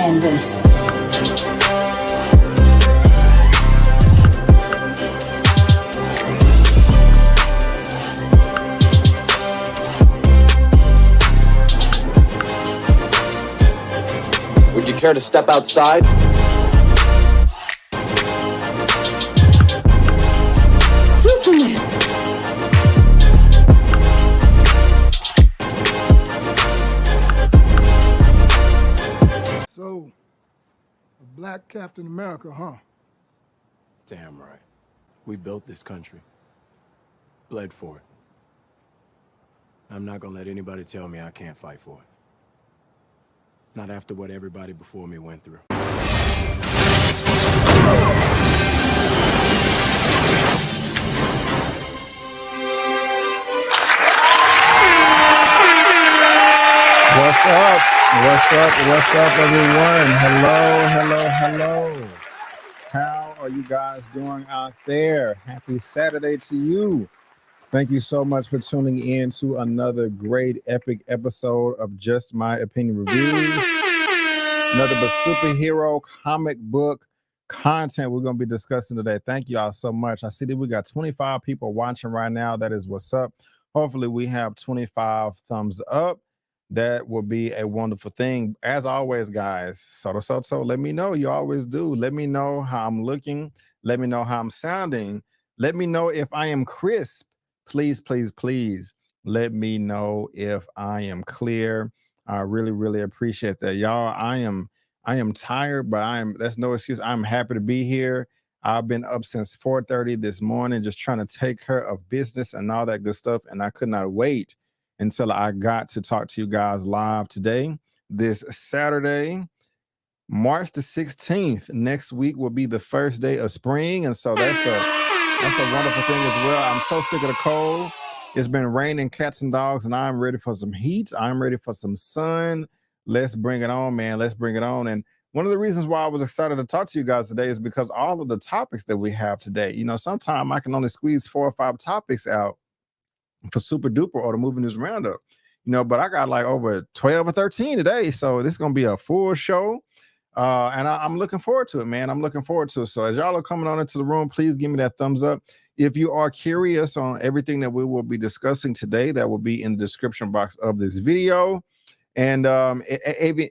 canvas. Would you care to step outside? Superman! So, a black Captain America, huh? Damn right. We built this country. Bled for it. I'm not gonna let anybody tell me I can't fight for it. Not after what everybody before me went through. What's up? What's up? What's up, everyone? Hello. How are you guys doing out there? Happy Saturday to you. Thank you so much for tuning in to another great epic episode of Just My Opinion Reviews. Another superhero comic book content we're going to be discussing today. Thank you all so much. I see that we got 25 people watching right now. That is what's up. Hopefully we have 25 thumbs up. That will be a wonderful thing. As always, guys, Soto, let me know. You always do. Let me know how I'm looking. Let me know how I'm sounding. Let me know if I am crisp. Please let me know if I am clear. I really appreciate that, y'all. I am tired, but that's no excuse. I'm happy to be here. I've been up since 4:30 this morning, just trying to take care of business and all that good stuff, and I could not wait until I got to talk to you guys live today, this Saturday, March the 16th. Next week will be the first day of spring, and so that's a wonderful thing as well. I'm so sick of the cold. It's been raining cats and dogs, and I'm ready for some heat. I'm ready for some sun. Let's bring it on, man. Let's bring it on. And one of the reasons why I was excited to talk to you guys today is because all of the topics that we have today, sometimes I can only squeeze 4 or 5 topics out for Super Duper or the Movie News Roundup, but I got like over 12 or 13 today. So this is going to be a full show. And I'm looking forward to it, man. I'm looking forward to it. So as y'all are coming on into the room, please give me that thumbs up. If you are curious on everything that we will be discussing today, that will be in the description box of this video. And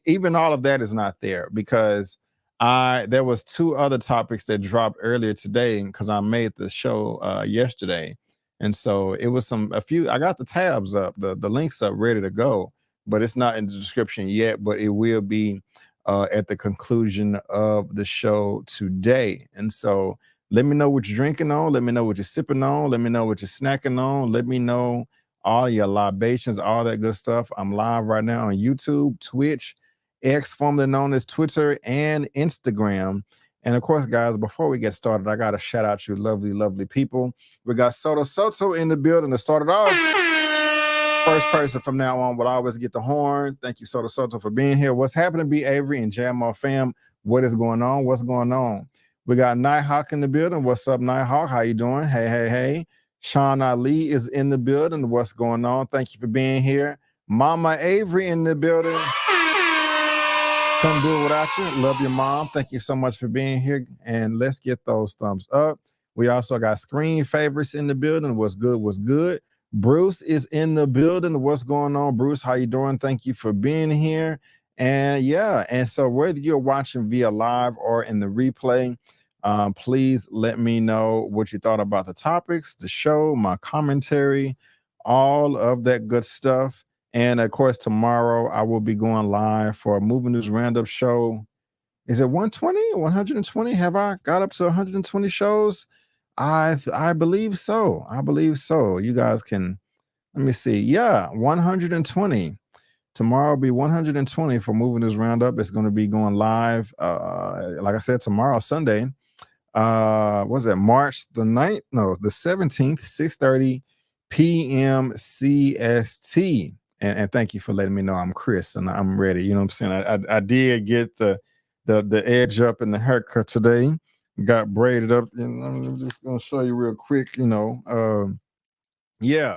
even all of that is not there because there was 2 other topics that dropped earlier today because I made the show yesterday. And so it was a few, I got the tabs up, the links up ready to go, but it's not in the description yet, but it will be at the conclusion of the show today. And so let me know what you're drinking on. Let me know what you're sipping on. Let me know what you're snacking on. Let me know all your libations, all that good stuff. I'm live right now on YouTube, Twitch, X, formerly known as Twitter, and Instagram. And of course, guys, before we get started, I got to shout out you lovely people. We got Soto in the building to start it off. First person from now on will always get the horn. Thank you, Soto, for being here. What's happening, B. Avery and Jamal fam? What is going on? What's going on? We got Nighthawk in the building. What's up, Nighthawk? How you doing? Hey. Sean Ali is in the building. What's going on? Thank you for being here. Mama Avery in the building. Couldn't do it without you. Love your mom. Thank you so much for being here. And let's get those thumbs up. We also got screen favorites in the building. What's good? Bruce is in the building. What's going on, Bruce? How you doing? Thank you for being here. And yeah, and so whether you're watching via live or in the replay, please let me know what you thought about the topics, the show, my commentary, all of that good stuff. And of course, tomorrow I will be going live for a Movie News Roundup show. Is it 120 or 120? Have I got up to 120 shows? I believe so. You guys can, let me see. Yeah, 120. Tomorrow will be 120 for Movie News Roundup. It's going to be going live, like I said, tomorrow, Sunday. What's that? March the 9th? No, the 17th, 6:30 p.m. CST. And thank you for letting me know I'm Chris and I'm ready. You know what I'm saying? I did get the edge up in the haircut today. Got braided up. And I'm just gonna show you real quick. Yeah.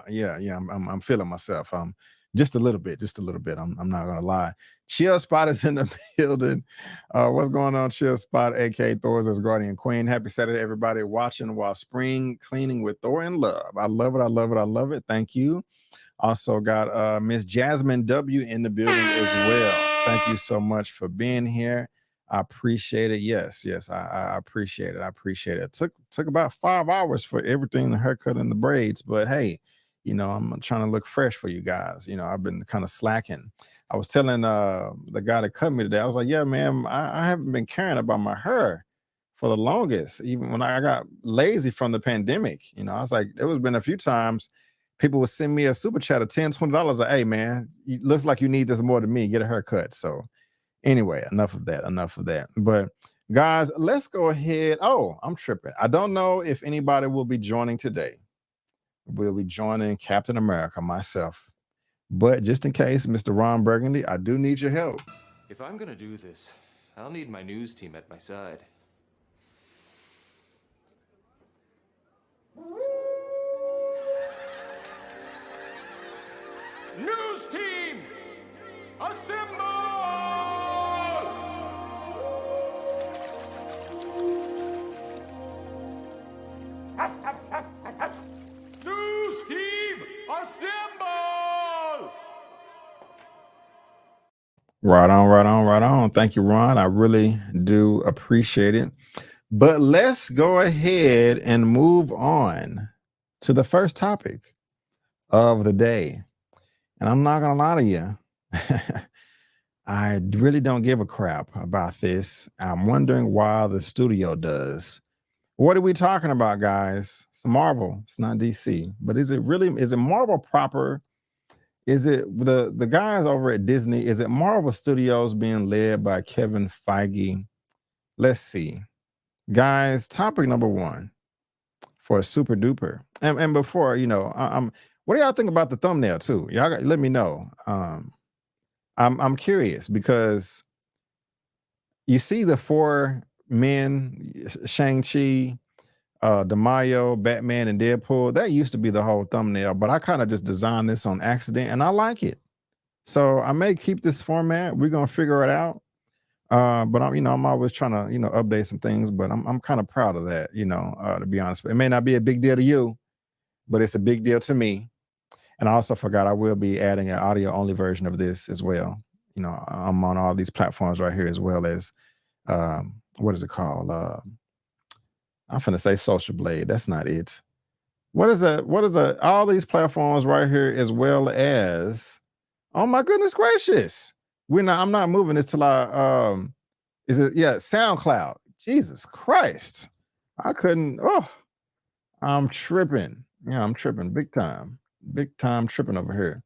I'm feeling myself. Just a little bit. I'm not gonna lie. Chill Spot is in the building. What's going on, Chill Spot, aka Thor's as Guardian Queen? Happy Saturday, everybody watching while spring cleaning with Thor in love. I love it. Thank you. Also got Miss Jasmine W in the building as well. Thank you so much for being here. I appreciate it. Yes, I appreciate it. It took about 5 hours for everything, the haircut and the braids, but hey, I'm trying to look fresh for you guys. I've been kind of slacking. I was telling the guy that cut me today, I was like, yeah, man, I haven't been caring about my hair for the longest, even when I got lazy from the pandemic. I was like, there was been a few times people would send me a super chat of $10, $20. Like, hey, man, it looks like you need this more than me. Get a haircut. So anyway, enough of that. But guys, let's go ahead. Oh, I'm tripping. I don't know if anybody will be joining today. We'll be joining Captain America, myself. But just in case, Mr. Ron Burgundy, I do need your help. If I'm gonna do this, I'll need my news team at my side. News team, assemble! News team, assemble! Right on. Thank you, Ron. I really do appreciate it. But let's go ahead and move on to the first topic of the day. And I'm not going to lie to you. I really don't give a crap about this. I'm wondering why the studio does. What are we talking about, guys? It's Marvel. It's not DC. But is it Marvel proper? Is it the guys over at Disney? Is it Marvel Studios being led by Kevin Feige? Let's see. Guys, topic number one for Super Duper. And before, I'm what do y'all think about the thumbnail too? Y'all let me know. I'm curious because you see the 4 men, Shang-Chi, DeMaio, Batman, and Deadpool. That used to be the whole thumbnail, but I kind of just designed this on accident and I like it. So I may keep this format. We're gonna figure it out. But I'm always trying to, update some things, but I'm kind of proud of that, to be honest. It may not be a big deal to you, but it's a big deal to me. And I also forgot I will be adding an audio only version of this as well. I'm on all these platforms right here as well as what is it called? I'm finna say Social Blade. That's not it. What is that? All these platforms right here as well as, oh my goodness gracious. I'm not moving this till SoundCloud. Jesus Christ. I'm tripping. Yeah, I'm tripping big time tripping over here.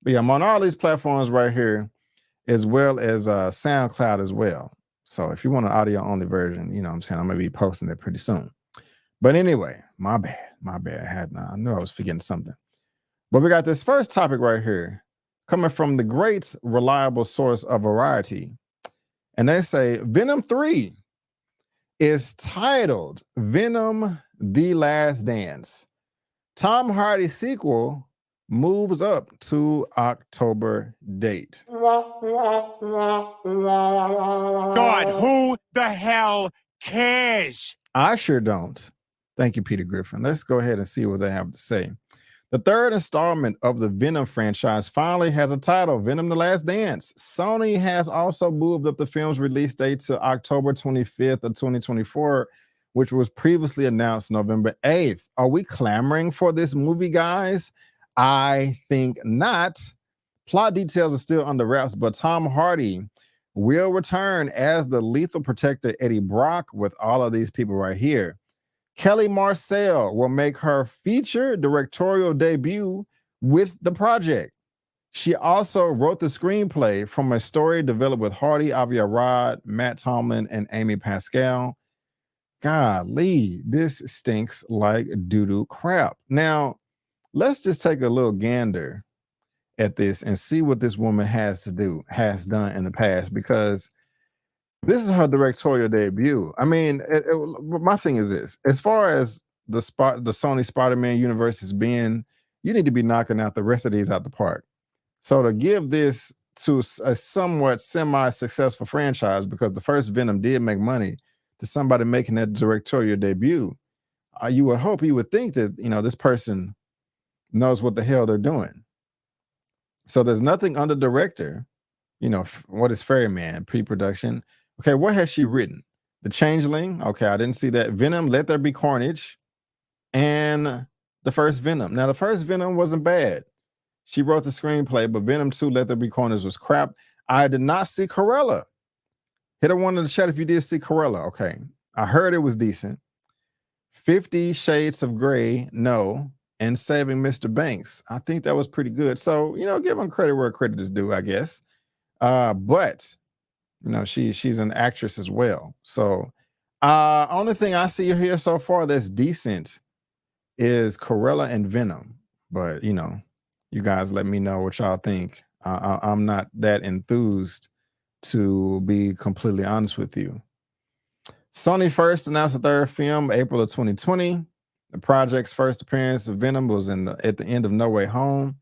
But yeah, I'm on all these platforms right here as well as SoundCloud as well. So if you want an audio only version, I'm saying I'm gonna be posting that pretty soon. But anyway, my bad. I knew I was forgetting something. But we got this first topic right here coming from the great reliable source of Variety. And they say Venom 3 is titled Venom: The Last Dance. Tom Hardy sequel moves up to October date. God, who the hell cares? I sure don't. Thank you, Peter Griffin. Let's go ahead and see what they have to say. The third installment of the Venom franchise finally has a title, Venom: The Last Dance. Sony has also moved up the film's release date to October 25th of 2024, which was previously announced November 8th. Are we clamoring for this movie, guys? I think not. Plot details are still under wraps, but Tom Hardy will return as the lethal protector Eddie Brock with all of these people right here. Kelly Marcel will make her feature directorial debut with the project. She also wrote the screenplay from a story developed with Hardy, Avia Rod, Matt Tomlin, and Amy Pascal. Golly, this stinks like doo-doo crap. Now, let's just take a little gander at this and see what this woman has done in the past, because this is her directorial debut. I mean, my thing is this: as far as the Sony Spider-Man universe has been, you need to be knocking out the rest of these out the park. So to give this to a somewhat semi-successful franchise, because the first Venom did make money, to somebody making that directorial debut, you would think that, this person knows what the hell they're doing. So there's nothing under director. What is Ferryman pre-production? Okay, what has she written? The Changeling. Okay, I didn't see that. Venom, Let There Be Carnage, and the first Venom. Now, the first Venom wasn't bad. She wrote the screenplay, but Venom 2, Let There Be Carnage was crap. I did not see Corella. Hit a one in the chat if you did see Corella. Okay, I heard it was decent. 50 Shades of Grey, no. And Saving Mr. Banks. I think that was pretty good. So, give them credit where credit is due, I guess. But she's an actress as well. So only thing I see here so far that's decent is Corella and Venom. But you guys let me know what y'all think. I'm not that enthused, to be completely honest with you. Sony first announced the third film, April of 2020. The project's first appearance of Venom was at the end of No Way Home.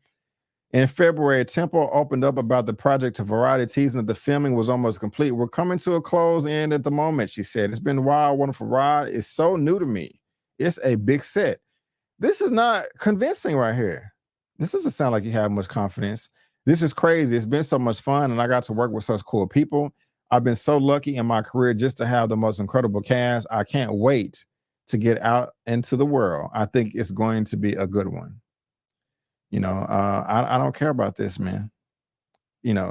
In February, Temple opened up about the project to Variety, teasing that the filming was almost complete. We're coming to a close end at the moment, she said. It's been a wild, wonderful ride. It's so new to me. It's a big set. This is not convincing right here. This doesn't sound like you have much confidence. This is crazy. It's been so much fun, and I got to work with such cool people. I've been so lucky in my career just to have the most incredible cast. I can't wait to get out into the world. I think it's going to be a good one. I don't care about this, man.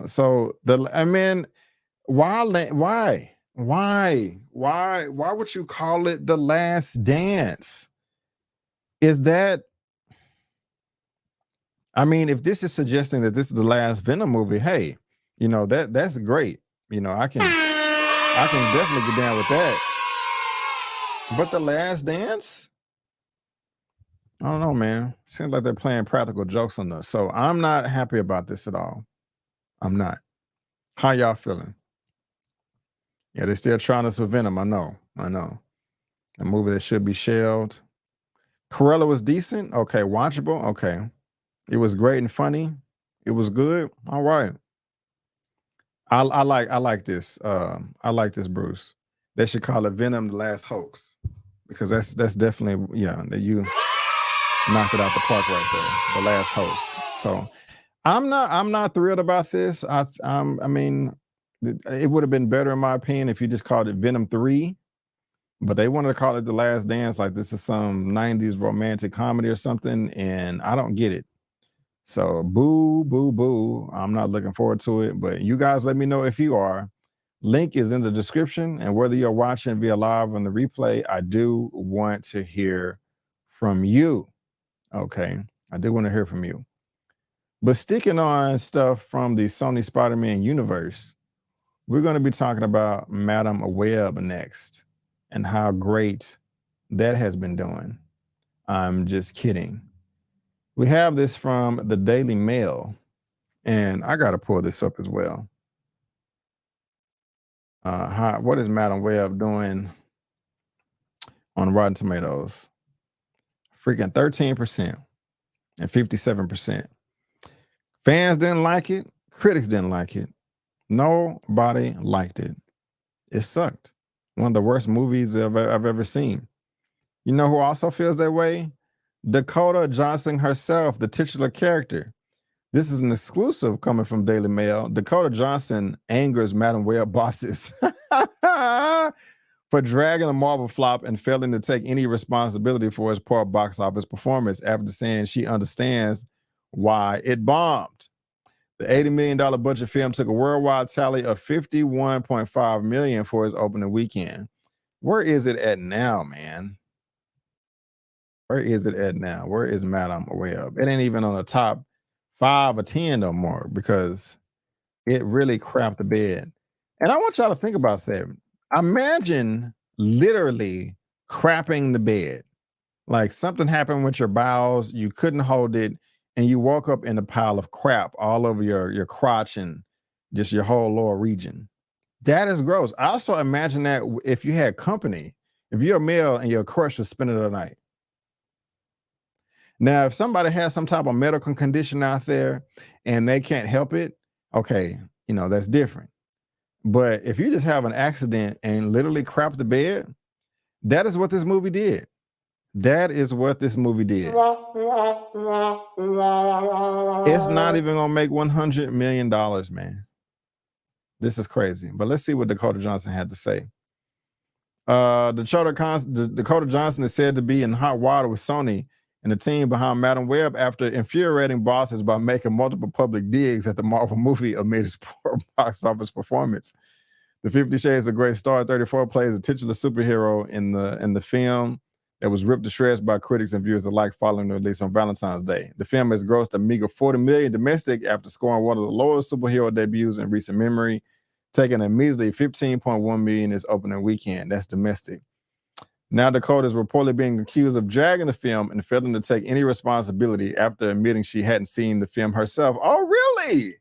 So why would you call it The Last Dance? Is that, if this is suggesting that this is the last Venom movie, hey, that's great. I can definitely get down with that. But The Last Dance? I don't know, man. Seems like they're playing practical jokes on us. So I'm not happy about this at all. I'm not. How y'all feeling? Yeah, they're still trying us with Venom. I know. A movie that should be shelved. Corella was decent. Okay, watchable. Okay. It was great and funny. It was good. All right. I like this. I like this, Bruce. They should call it Venom: The Last Hoax, because that's definitely, that you knocked it out the park right there. The Last Hoax. So I'm not thrilled about this. It would have been better in my opinion if you just called it Venom 3, but they wanted to call it The Last Dance, like this is some 90s romantic comedy or something, and I don't get it. So boo, boo, boo. I'm not looking forward to it, but you guys let me know if you are. Link is in the description, and whether you're watching via live on the replay, I do want to hear from you. Okay, I do want to hear from you. But sticking on stuff from the Sony Spider-Man universe, we're going to be talking about Madam Web next and how great that has been doing. I'm just kidding. We have this from the Daily Mail, and I got to pull this up as well. What is Madam Web doing on Rotten Tomatoes? Freaking 13% and 57%. Fans didn't like it. Critics didn't like it. Nobody liked it. It sucked. One of the worst movies I've ever seen. You know who also feels that way? Dakota Johnson herself, the titular character. This is an exclusive coming from Daily Mail. Dakota Johnson angers Madam Web bosses for dragging the Marvel flop and failing to take any responsibility for its poor box office performance after saying she understands why it bombed. The $80 million budget film took a worldwide tally of $51.5 million for its opening weekend. Where is it at now, man? Where is it at now? Where is Madam Web? It ain't even on the top 5 or 10 no more, because it really crapped the bed. And I want y'all to think about that. Imagine literally crapping the bed. Like something happened with your bowels, you couldn't hold it, and you woke up in a pile of crap all over your crotch and just your whole lower region. That is gross. I also imagine that if you had company, if you're a male and your crush was spending the night. Now, if somebody has some type of medical condition out there and they can't help it, okay, you know, that's different. But if you just have an accident and literally crap the bed, that is what this movie did. That is what this movie did. It's not even gonna make $100 million, man. This is crazy. But let's see what Dakota Johnson had to say. Dakota Johnson is said to be in hot water with Sony and the team behind Madam Web after infuriating bosses by making multiple public digs at the Marvel movie amid his poor box office performance. The 50 Shades of Grey star 34 plays a titular superhero in the film that was ripped to shreds by critics and viewers alike following the release on Valentine's Day. The film has grossed a meager $40 million domestic after scoring one of the lowest superhero debuts in recent memory, taking a measly $15.1 million its opening weekend. That's domestic. Now Dakota is reportedly being accused of dragging the film and failing to take any responsibility after admitting she hadn't seen the film herself. Oh, really?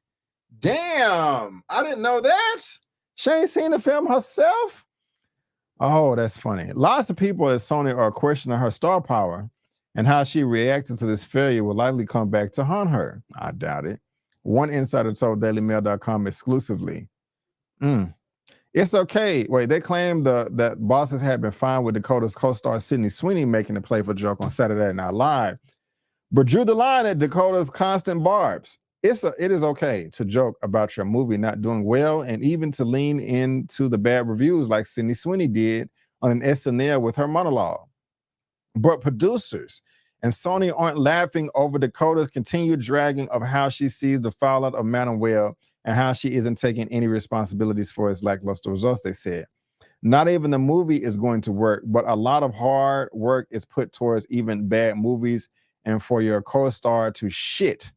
Damn, I didn't know that. She ain't seen the film herself? Oh, that's funny. Lots of people at Sony are questioning her star power, and how she reacted to this failure will likely come back to haunt her. I doubt it. One insider told DailyMail.com exclusively, it's okay. Wait, they claimed that bosses had been fine with Dakota's co-star Sydney Sweeney making a playful joke on Saturday Night Live, but drew the line at Dakota's constant barbs. It is okay to joke about your movie not doing well and even to lean into the bad reviews like Sydney Sweeney did on an SNL with her monologue. But producers and Sony aren't laughing over Dakota's continued dragging of how she sees the fallout of Madam Web and how she isn't taking any responsibilities for its lackluster results, they said. Not even the movie is going to work, but a lot of hard work is put towards even bad movies, and for your co-star to shit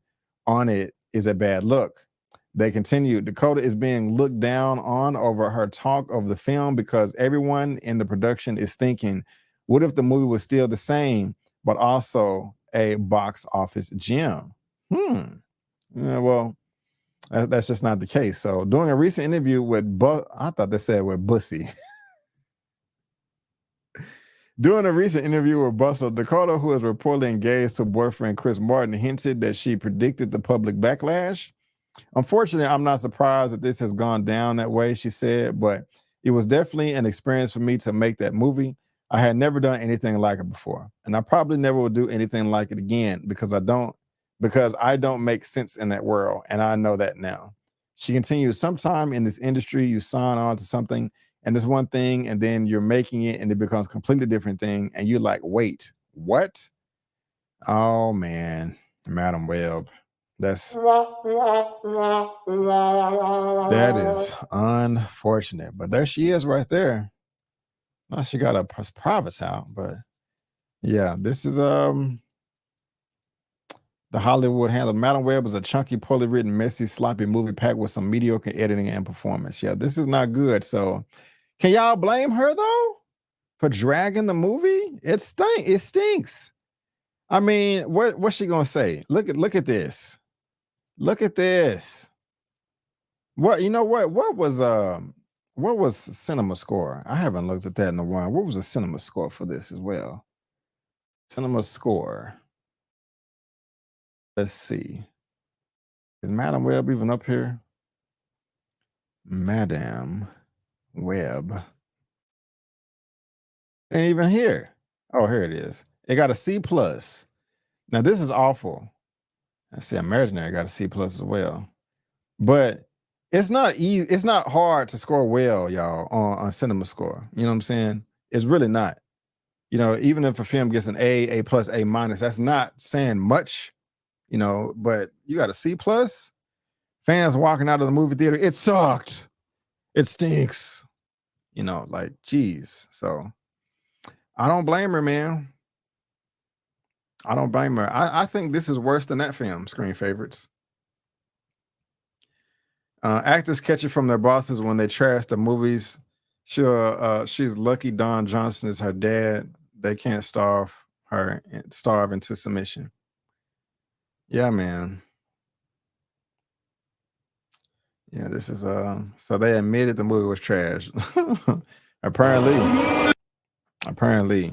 on it is a bad look. They continued, Dakota is being looked down on over her talk of the film because everyone in the production is thinking, what if the movie was still the same, but also a box office gem? Yeah, well, that's just not the case. So doing a recent interview with I thought they said with Bussy. Doing a recent interview with Bustle, Dakota, who is reportedly engaged to boyfriend Chris Martin, hinted that she predicted the public backlash. Unfortunately, I'm not surprised that this has gone down that way, she said, but it was definitely an experience for me to make that movie. I had never done anything like it before, and I probably never will do anything like it again because I don't make sense in that world, and I know that now. She continues, sometime in this industry, you sign on to something and it's one thing, and then you're making it and it becomes a completely different thing. And you're like, wait, what? Oh man, Madam Web. That is unfortunate. But there she is right there. Well, she got a privates out, but yeah, this is the Hollywood handle. Madam Web is a chunky, poorly written, messy, sloppy movie packed with some mediocre editing and performance. Yeah, this is not good. So can y'all blame her though for dragging the movie? It stinks. I mean, what's she gonna say? Look at this. Look at this. What was cinema score? I haven't looked at that in a while. What was the cinema score for this as well? Cinema score. Let's see. Is Madam Web even up here? Madam Web. Ain't even here. Oh, here it is. It got a C+. Now this is awful. I see Imaginary got a C+ as well. But it's not easy. It's not hard to score well, y'all, on cinema score. You know what I'm saying? It's really not. You know, even if a film gets an A+, A-, that's not saying much, you know, but you got a C+. Fans walking out of the movie theater, it sucked. It stinks. You know, like, geez. So I don't blame her, man. I don't blame her. I think this is worse than that film, Screen Favorites. Actors catch it from their bosses when they trash the movies. Sure, she's lucky Don Johnson is her dad. They can't starve into submission. Yeah, man. Yeah, this is so they admitted the movie was trash. Apparently.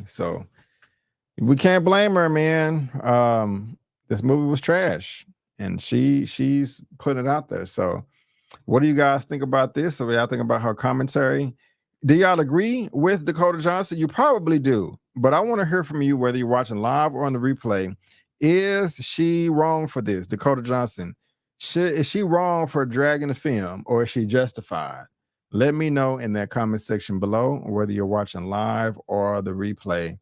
So We can't blame her, man. This movie was trash, and she's putting it out there. So, what do you guys think about this? Or what y'all think about her commentary? Do y'all agree with Dakota Johnson? You probably do, but I want to hear from you whether you're watching live or on the replay. Is she wrong for this, Dakota Johnson? Is she wrong for dragging the film, or is she justified? Let me know in that comment section below, whether you're watching live or the replay.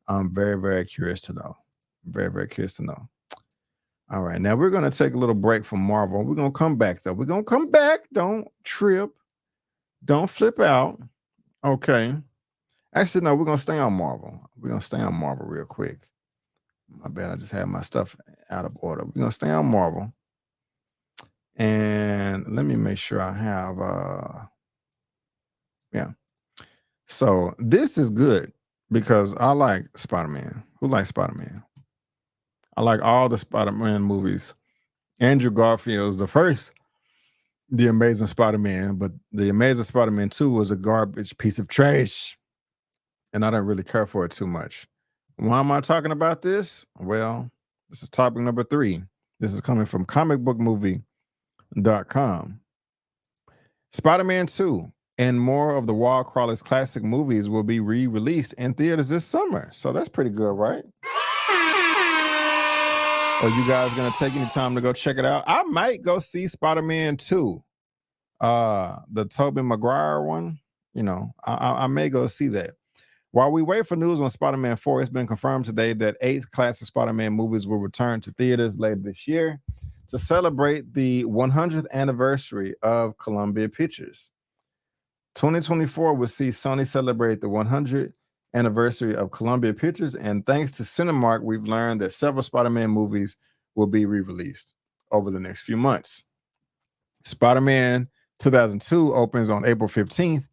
I'm very, very curious to know. Very, very curious to know. All right, now we're going to take a little break from Marvel. We're going to come back, though. We're going to come back. Don't trip. Don't flip out. Okay. Actually, no, we're going to stay on Marvel. We're going to stay on Marvel real quick. My bad, I just had my stuff out of order. We're going to stay on Marvel. And let me make sure I have... yeah. So this is good because I like Spider-Man. Who likes Spider-Man? I like all the Spider-Man movies. Andrew Garfield's the first, The Amazing Spider-Man, but The Amazing Spider-Man 2 was a garbage piece of trash, and I didn't really care for it too much. Why am I talking about this? Well, this is topic number 3. This is coming from comicbookmovie.com. Spider-Man 2 and more of the Wall Crawler's classic movies will be re-released in theaters this summer. So that's pretty good, right? Are you guys going to take any time to go check it out? I might go see Spider-Man 2. The Tobey Maguire one. You know, I may go see that. While we wait for news on Spider-Man 4, it's been confirmed today that 8 classic Spider-Man movies will return to theaters later this year to celebrate the 100th anniversary of Columbia Pictures. 2024 will see Sony celebrate the 100th anniversary of Columbia Pictures, and thanks to Cinemark, we've learned that several Spider-Man movies will be re-released over the next few months. Spider-Man 2002 opens on April 15th,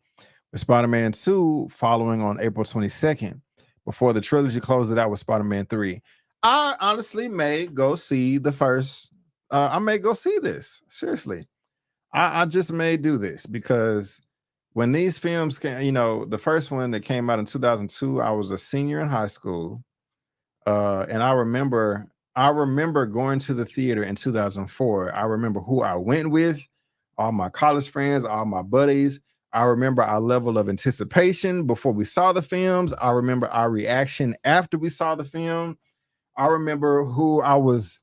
with Spider-Man 2 following on April 22nd, before the trilogy closes it out with Spider-Man 3. I honestly may go see the first. I may go see this. Seriously. I just may do this because when these films came, you know, the first one that came out in 2002, I was a senior in high school. And I remember going to the theater in 2004. I remember who I went with, all my college friends, all my buddies. I remember our level of anticipation before we saw the films. I remember our reaction after we saw the film. I remember who I was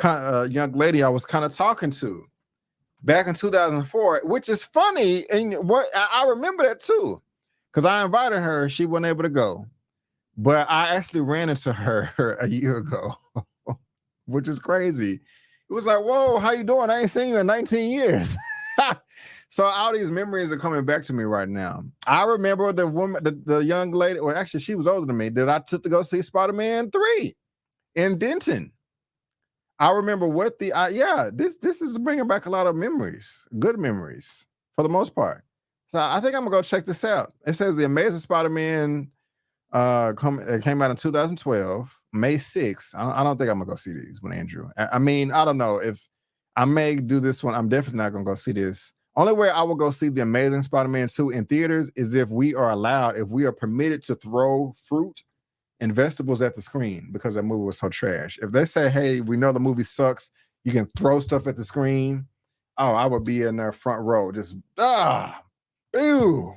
young lady I was kind of talking to back in 2004, which is funny. And what I remember that too, because I invited her. She wasn't able to go, but I actually ran into her a year ago, which is crazy. It was like, whoa, how you doing? I ain't seen you in 19 years. So all these memories are coming back to me right now. I remember the woman, the young lady, well, actually, she was older than me, that I took to go see Spider-Man 3 in Denton. I remember what this is bringing back a lot of memories, good memories for the most part. So I think I'm gonna go check this out. It says The Amazing Spider-Man came out in 2012, May 6th. I don't think I'm gonna go see these with Andrew. I mean, I don't know if I may do this one. I'm definitely not gonna go see this. Only way I will go see The Amazing Spider-Man 2 in theaters is if we are permitted to throw fruit and vegetables at the screen because that movie was so trash. If they say, hey, we know the movie sucks, you can throw stuff at the screen. Oh, I would be in their front row. Just, boo.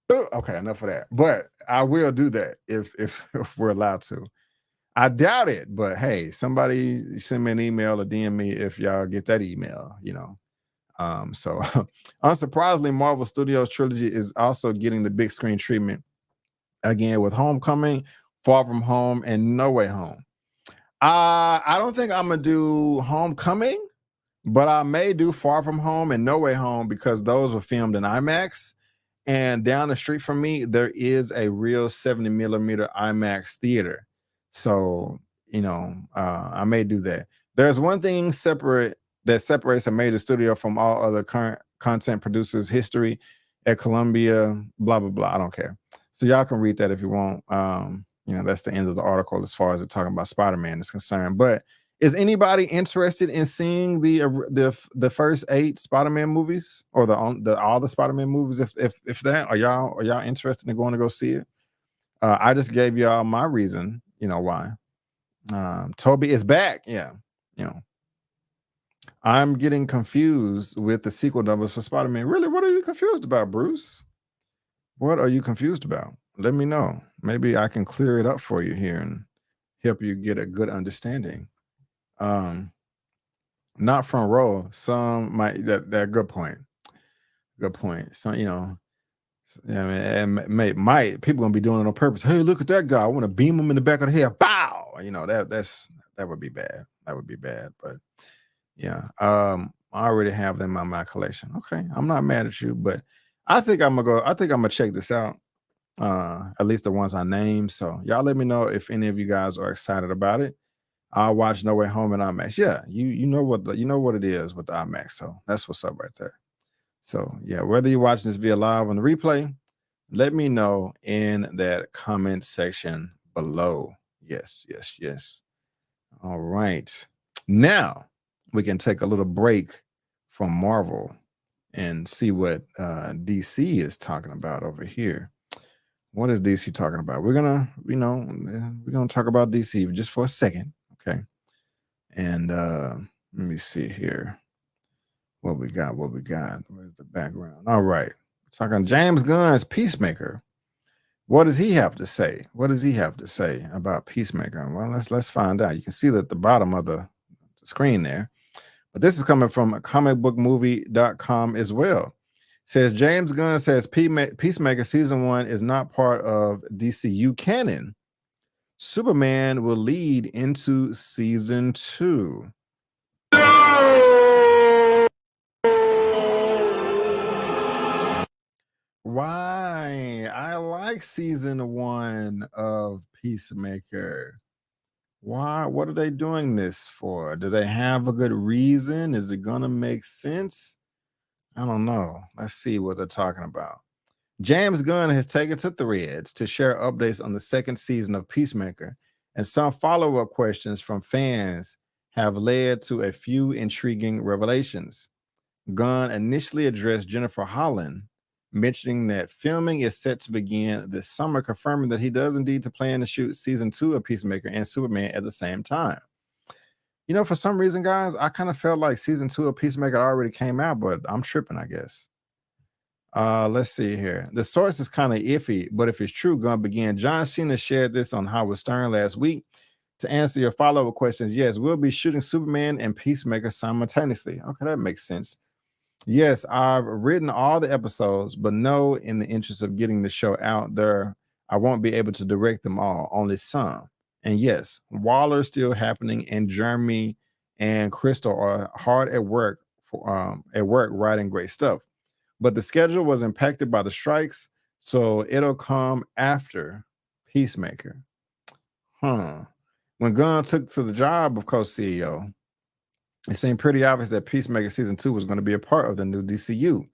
Okay, enough of that. But I will do that if we're allowed to. I doubt it, but hey, somebody send me an email or DM me if y'all get that email, you know. So unsurprisingly, Marvel Studios trilogy is also getting the big screen treatment again with Homecoming, Far From Home, and No Way Home. I don't think I'm gonna do Homecoming, but I may do Far From Home and No Way Home because those were filmed in IMAX. And down the street from me, there is a real 70mm IMAX theater. So, you know, I may do that. There's one thing that separates a major studio from all other current content producers' history at Columbia, blah, blah, blah. I don't care. So y'all can read that if you want. You know, that's the end of the article as far as it talking about Spider-Man is concerned. But is anybody interested in seeing the first 8 Spider-Man movies or all the Spider-Man movies? If that, are y'all interested in going to go see it? I just gave y'all my reason, why. Toby is back. Yeah, you know. I'm getting confused with the sequel numbers for Spider-Man. Really, what are you confused about, Bruce? What are you confused about? Let me know. Maybe I can clear it up for you here and help you get a good understanding. Not front row. Some might that good point. Good point. So yeah, might people gonna be doing it on purpose. Hey, look at that guy. I want to beam him in the back of the head. Bow. That would be bad. That would be bad. But yeah, I already have them on my collection. Okay, I'm not mad at you, but I think I'm gonna check this out. At least the ones I named. So y'all let me know if any of you guys are excited about it. I'll watch No Way Home and IMAX. Yeah, you know what it is with the IMAX. So that's what's up right there. So yeah, whether you're watching this via live on the replay, let me know in that comment section below. Yes. All right. Now we can take a little break from Marvel and see what DC is talking about over here. What is DC talking about? We're gonna talk about DC just for a second, okay? And let me see here. What we got? Where's the background? All right. We're talking James Gunn's Peacemaker. What does he have to say? What does he have to say about Peacemaker? Well, let's find out. You can see that at the bottom of the screen there. But this is coming from comicbookmovie.com as well. It says James Gunn says Peacemaker season 1 is not part of DCU canon. Superman will lead into season 2. Why? I like season 1 of Peacemaker. Why? What are they doing this for? Do they have a good reason? Is it gonna make sense? I don't know. Let's see what they're talking about. James Gunn has taken to Threads to share updates on the second season of Peacemaker, and some follow-up questions from fans have led to a few intriguing revelations. Gunn initially addressed Jennifer Holland, mentioning that filming is set to begin this summer, confirming that he does indeed plan to shoot season 2 of Peacemaker and Superman at the same time. For some reason, guys, I kind of felt like season 2 of Peacemaker already came out, but I'm tripping, I guess. Let's see here. The source is kind of iffy, but if it's true, Gunn began. John Cena shared this on Howard Stern last week. To answer your follow-up questions, yes, we'll be shooting Superman and Peacemaker simultaneously. Okay, that makes sense. Yes, I've written all the episodes, but no, in the interest of getting the show out there, I won't be able to direct them all, only some. And yes, Waller's still happening, and Jeremy and Crystal are hard at work writing great stuff. But the schedule was impacted by the strikes, so it'll come after Peacemaker. When Gunn took to the job of co-CEO, it seemed pretty obvious that Peacemaker season 2 was going to be a part of the new DCU.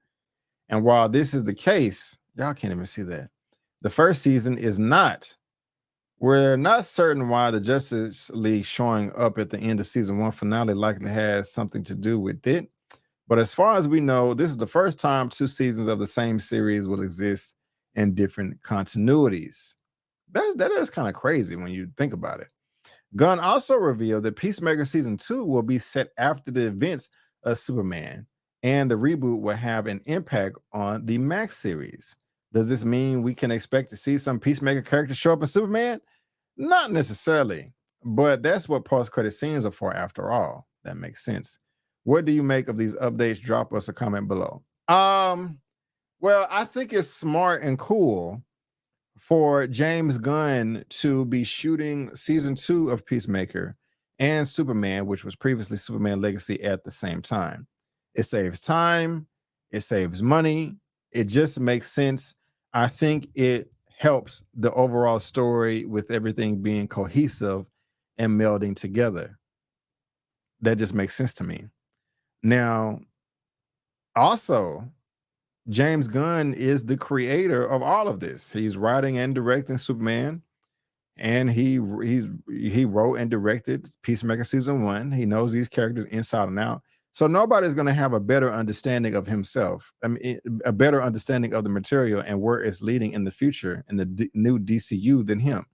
And while this is the case, y'all can't even see that. The first season is not. We're not certain why the Justice League showing up at the end of season 1 finale likely has something to do with it. But as far as we know, this is the first time 2 seasons of the same series will exist in different continuities. That is kind of crazy when you think about it. Gunn also revealed that Peacemaker season 2 will be set after the events of Superman, and the reboot will have an impact on the Max series. Does this mean we can expect to see some Peacemaker characters show up in Superman? Not necessarily, but that's what post-credit scenes are for after all. That makes sense. What do you make of these updates? Drop us a comment below. Well, I think it's smart and cool for James Gunn to be shooting season 2 of Peacemaker and Superman, which was previously Superman Legacy, at the same time. It saves time, it saves money, it just makes sense. I think it helps the overall story with everything being cohesive and melding together. That just makes sense to me. Now, also, James Gunn is the creator of all of this. He's writing and directing Superman, and he wrote and directed Peacemaker season 1. He knows these characters inside and out. So nobody's going to have a better understanding of himself. I mean, a better understanding of the material and where it's leading in the future in the new DCU than him.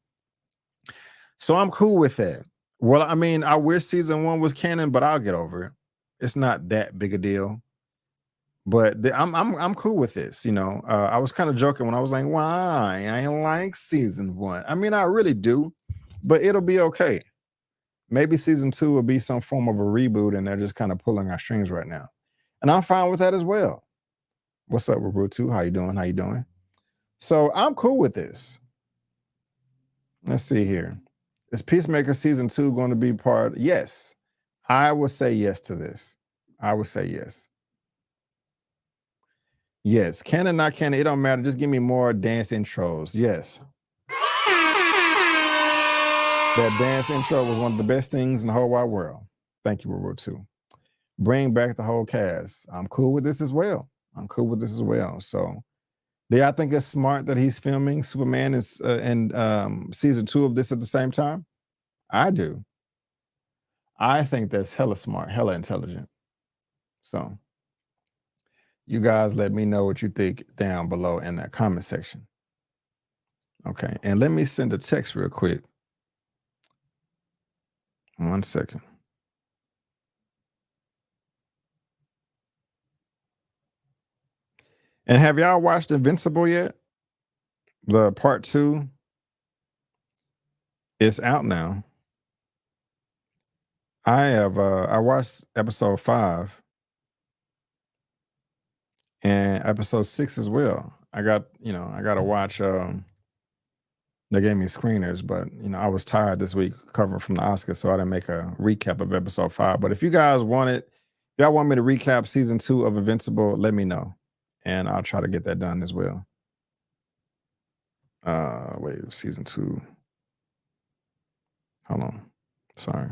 So I'm cool with that. Well, I mean, I wish season 1 was canon, but I'll get over it. It's not that big a deal. But I'm cool with this. You know, I was kind of joking when I was like, why? I ain't like season 1. I mean, I really do, but it'll be okay. Maybe season 2 will be some form of a reboot and they're just kind of pulling our strings right now. And I'm fine with that as well. What's up, Roberto? How you doing? How you doing? So I'm cool with this. Let's see here. Is Peacemaker season 2 going to be part? Yes. I would say yes to this. I would say yes. Yes. Canon, not canon, it don't matter. Just give me more dance intros. Yes. That dance intro was one of the best things in the whole wide world. Thank you, Roberto. Bring back the whole cast. I'm cool with this as well. I'm cool with this as well. So, I think it's smart that he's filming Superman and season 2 of this at the same time. I do. I think that's hella smart, hella intelligent. So, you guys let me know what you think down below in that comment section. Okay, and let me send a text real quick. 1 second. And have y'all watched Invincible yet? The part 2. It's out now. I watched episode 5 and episode 6 as well. I got to watch they gave me screeners, but I was tired this week covering from the Oscars, so I didn't make a recap of episode 5. But if you guys want it, if y'all want me to recap season 2 of Invincible, let me know. And I'll try to get that done as well. Wait, season 2. Hold on. Sorry.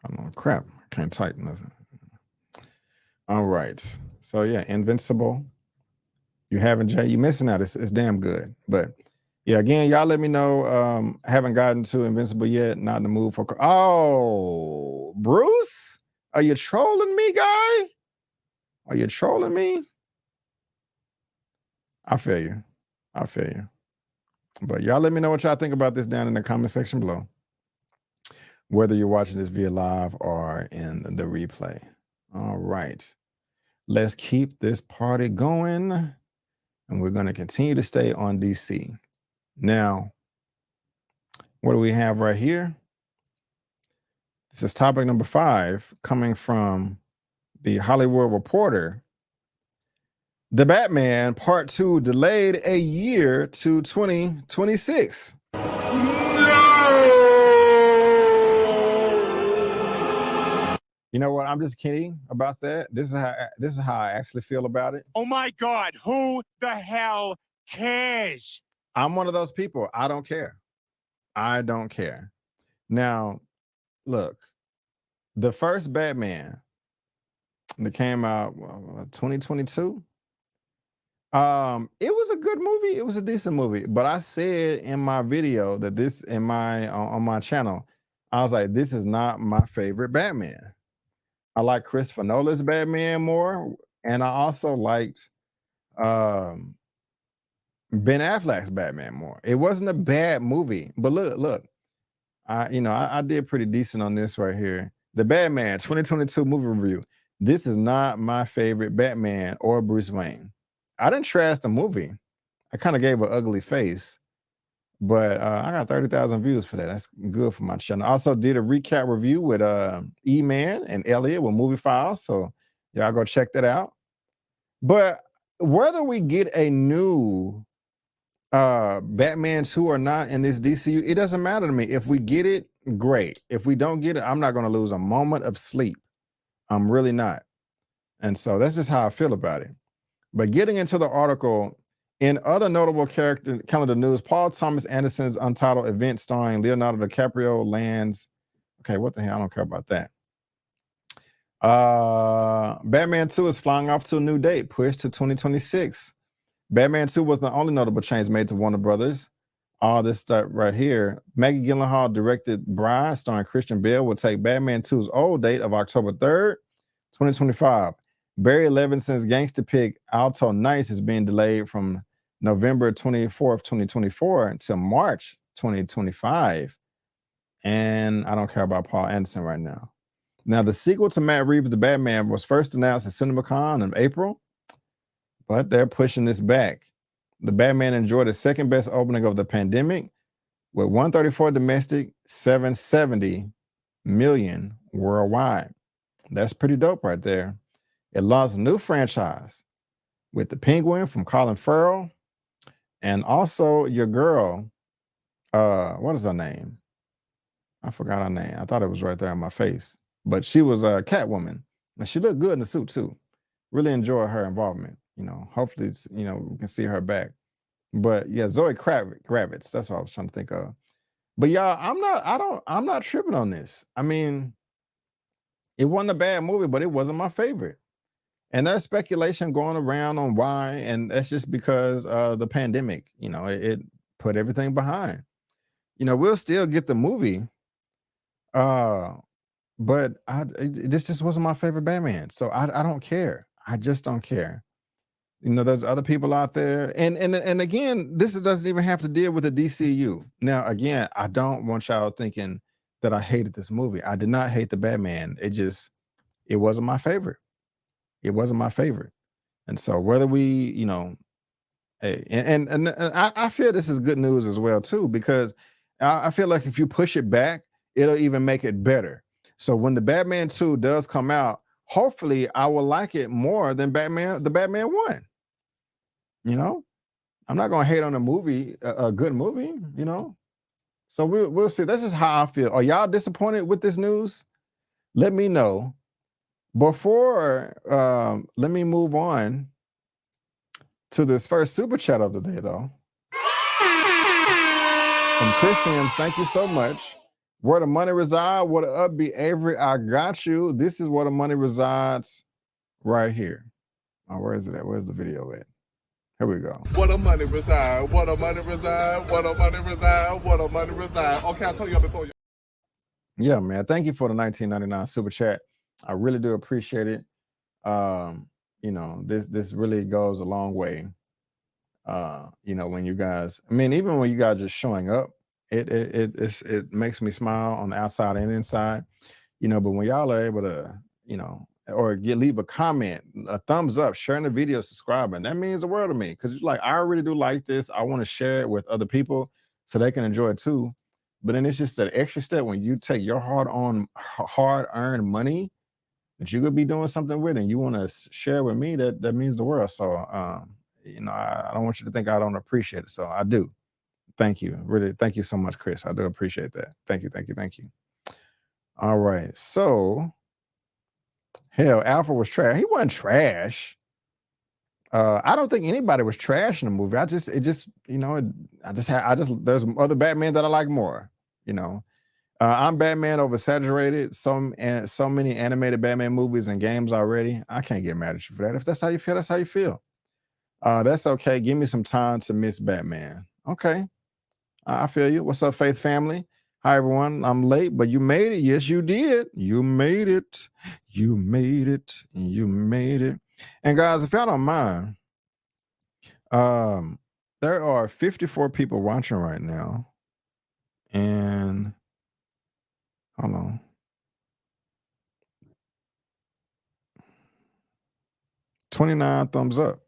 Hold on. Crap. I can't type nothing. All right. So yeah, Invincible. You haven't, Jay, you missing out. It's damn good. But yeah, again, y'all let me know. Haven't gotten to Invincible yet. Not in the mood for. Oh, Bruce, are you trolling me, guy? Are you trolling me? I feel you. I feel you. But y'all let me know what y'all think about this down in the comment section below. Whether you're watching this via live or in the replay. All right. Let's keep this party going. And we're going to continue to stay on DC. Now, what do we have right here? This is topic number 5, coming from the Hollywood Reporter. The Batman Part 2 delayed a year to 2026. You know what? I'm just kidding about that. This is how I actually feel about it. Oh my God, who the hell cares? I'm one of those people. I don't care. I don't care. Now, look, the first Batman that came out 2022. It was a good movie. It was a decent movie. But I said in my video that this on my channel, I was like, this is not my favorite Batman. I like Christopher Nolan's Batman more, and I also liked Ben Affleck's Batman more. It wasn't a bad movie, but look, I did pretty decent on this right here. The Batman 2022 movie review. This is not my favorite Batman or Bruce Wayne. I didn't trash the movie. I kind of gave an ugly face, but I got 30,000 views for that. That's good for my channel. I also did a recap review with E-Man and Elliot with Movie Files, so y'all go check that out. But whether we get a new Batman 2 or not in this DCU, it doesn't matter to me. If we get it, great. If we don't get it, I'm not going to lose a moment of sleep. I'm really not. And so that's just how I feel about it. But getting into the article, in other notable calendar news, Paul Thomas Anderson's untitled event starring Leonardo DiCaprio lands. Okay, what the hell? I don't care about that. Batman 2 is flying off to a new date, pushed to 2026. Batman 2 was the only notable change made to Warner Brothers. all this stuff right here. Maggie Gyllenhaal directed Bride, starring Christian Bale, will take Batman 2's old date of October 3rd, 2025. Barry Levinson's gangster pick Alto Nights is being delayed from November 24th, 2024 until March 2025. And I don't care about Paul Anderson right now. Now, the sequel to Matt Reeves' The Batman was first announced at CinemaCon in April, but they're pushing this back. The Batman enjoyed the second best opening of the pandemic with 134 domestic, 770 million worldwide. That's pretty dope right there. It launched a new franchise with the Penguin from Colin Farrell and also your girl, what is her name? I forgot her name. I thought it was right there on my face. But she was a Catwoman. And she looked good in the suit too. Really enjoy her involvement. You know, hopefully it's, you know, we can see her back. But yeah, Zoe Kravitz. That's what I was trying to think of. But y'all, I'm not tripping on this. I mean, it wasn't a bad movie, but it wasn't my favorite. And there's speculation going around on why, and that's just because the pandemic, you know, it put everything behind. You know, we'll still get the movie, but this just wasn't my favorite Batman. So I don't care. I just don't care. You know, there's other people out there. And again, this doesn't even have to deal with the DCU. Now, again, I don't want y'all thinking that I hated this movie. I did not hate the Batman. It wasn't my favorite. It wasn't my favorite. And so whether we, you know, and I feel this is good news as well, too, because I feel like if you push it back, it'll even make it better. So when the Batman 2 does come out, hopefully I will like it more than the Batman 1. You know, I'm not gonna hate on a movie, a good movie, you know. So we'll see. That's just how I feel. Are y'all disappointed with this news? Let me know. Before let me move on to this first super chat of the day, though. From Chris Sims, thank you so much. Where the money reside, what up, be Avery? I got you. This is where the money resides, right here. Oh, where is it at? Where's the video at? Here we go. What a money reside, what a money reside, what a money reside, what a money reside. Okay, I'll tell you before you. Yeah, man. Thank you for the $19.99 super chat. I really do appreciate it. You know, this really goes a long way. You know, when you guys, I mean, even when you guys just showing up, it makes me smile on the outside and inside. You know, but when y'all are able to, you know, or leave a comment, a thumbs up, sharing the video, subscribing, that means the world to me. Because it's like, I really do like this. I want to share it with other people so they can enjoy it too. But then it's just that extra step when you take your hard-earned money that you could be doing something with and you want to share with me, that means the world. So you know, I don't want you to think I don't appreciate it. So I do. Thank you. Really, thank you so much, Chris. I do appreciate that. Thank you, thank you, thank you. All right. So hell, Alfred was trash. He wasn't trash. I don't think anybody was trash in the movie. You know, there's other Batman that I like more, you know. I'm Batman oversaturated. So many animated Batman movies and games already. I can't get mad at you for that. If that's how you feel, that's how you feel. That's okay. Give me some time to miss Batman. Okay. I feel you. What's up, Faith family? Hi, everyone. I'm late, but you made it. Yes, you did. You made it. You made it. You made it. And guys, if y'all don't mind, there are 54 people watching right now. And hold on. $29 thumbs up.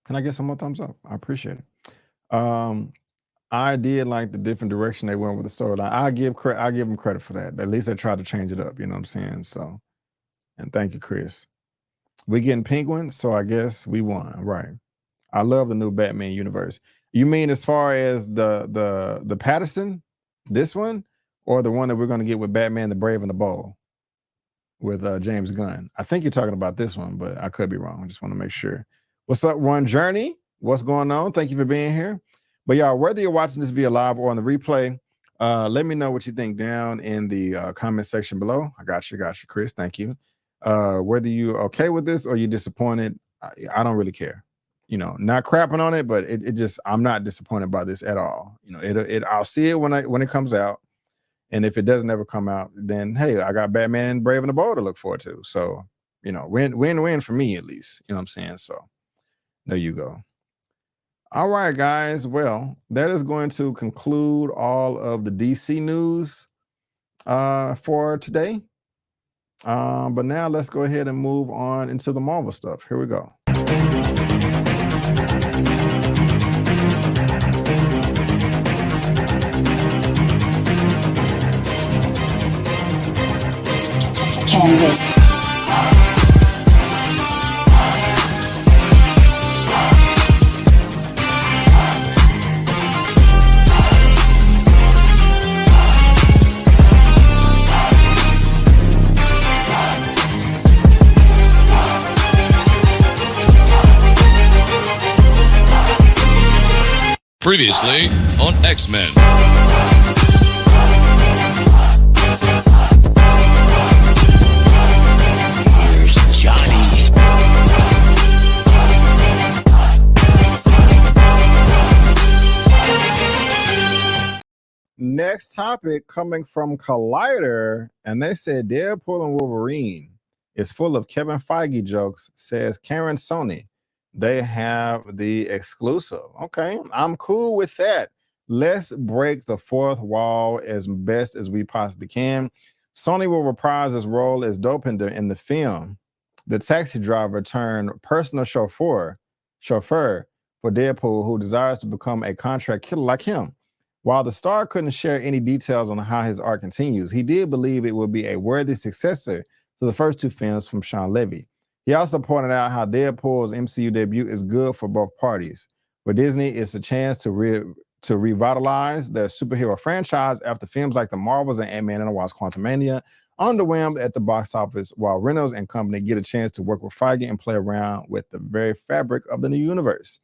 Can I get some more thumbs up? I appreciate it. I did like the different direction they went with the storyline. I give them credit for that. At least they tried to change it up, you know what I'm saying? So, and thank you, Chris. We getting Penguin, so I guess we won, right? I love the new Batman universe. You mean as far as the Patterson, this one, or the one that we're going to get with Batman, the Brave and the Bold with James Gunn? I think you're talking about this one, but I could be wrong. I just want to make sure. What's up, One Journey? What's going on? Thank you for being here. But y'all, whether you're watching this via live or on the replay, let me know what you think down in the comment section below. I got you, Chris. Thank you. Whether you're okay with this or you're disappointed, I don't really care. you know, not crapping on it, but it just, I'm not disappointed by this at all. You know, I'll see it when it comes out. And if it doesn't ever come out, then hey, I got Batman Brave and the Bold to look forward to. So, you know, win for me at least. You know what I'm saying? So there you go. All right, guys. Well, that is going to conclude all of the DC news for today. But now let's go ahead and move on into the Marvel stuff. Here we go. Canvas. Previously on X-Men. Here's Johnny. Next topic coming from Collider, and they said Deadpool and Wolverine is full of Kevin Feige jokes, says Karen Sony. They have the exclusive. Okay, I'm cool with that. Let's break the fourth wall as best as we possibly can. Sony will reprise his role as Dopinder in the film. The taxi driver turned personal chauffeur for Deadpool, who desires to become a contract killer like him. While the star couldn't share any details on how his arc continues, he did believe it would be a worthy successor to the first two films from Sean Levy. He also pointed out how Deadpool's MCU debut is good for both parties. For Disney, it's a chance to revitalize their superhero franchise after films like The Marvels and Ant-Man and the Wasp: Quantumania underwhelmed at the box office, while Reynolds and company get a chance to work with Feige and play around with the very fabric of the new universe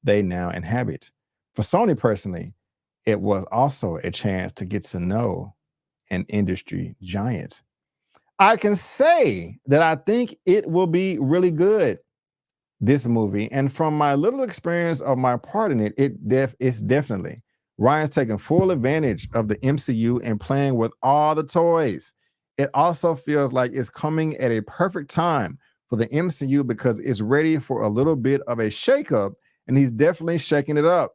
they now inhabit. For Sony personally, it was also a chance to get to know an industry giant. I can say that I think it will be really good, this movie. And from my little experience of my part in it, it's definitely. Ryan's taking full advantage of the MCU and playing with all the toys. It also feels like it's coming at a perfect time for the MCU because it's ready for a little bit of a shakeup, and he's definitely shaking it up.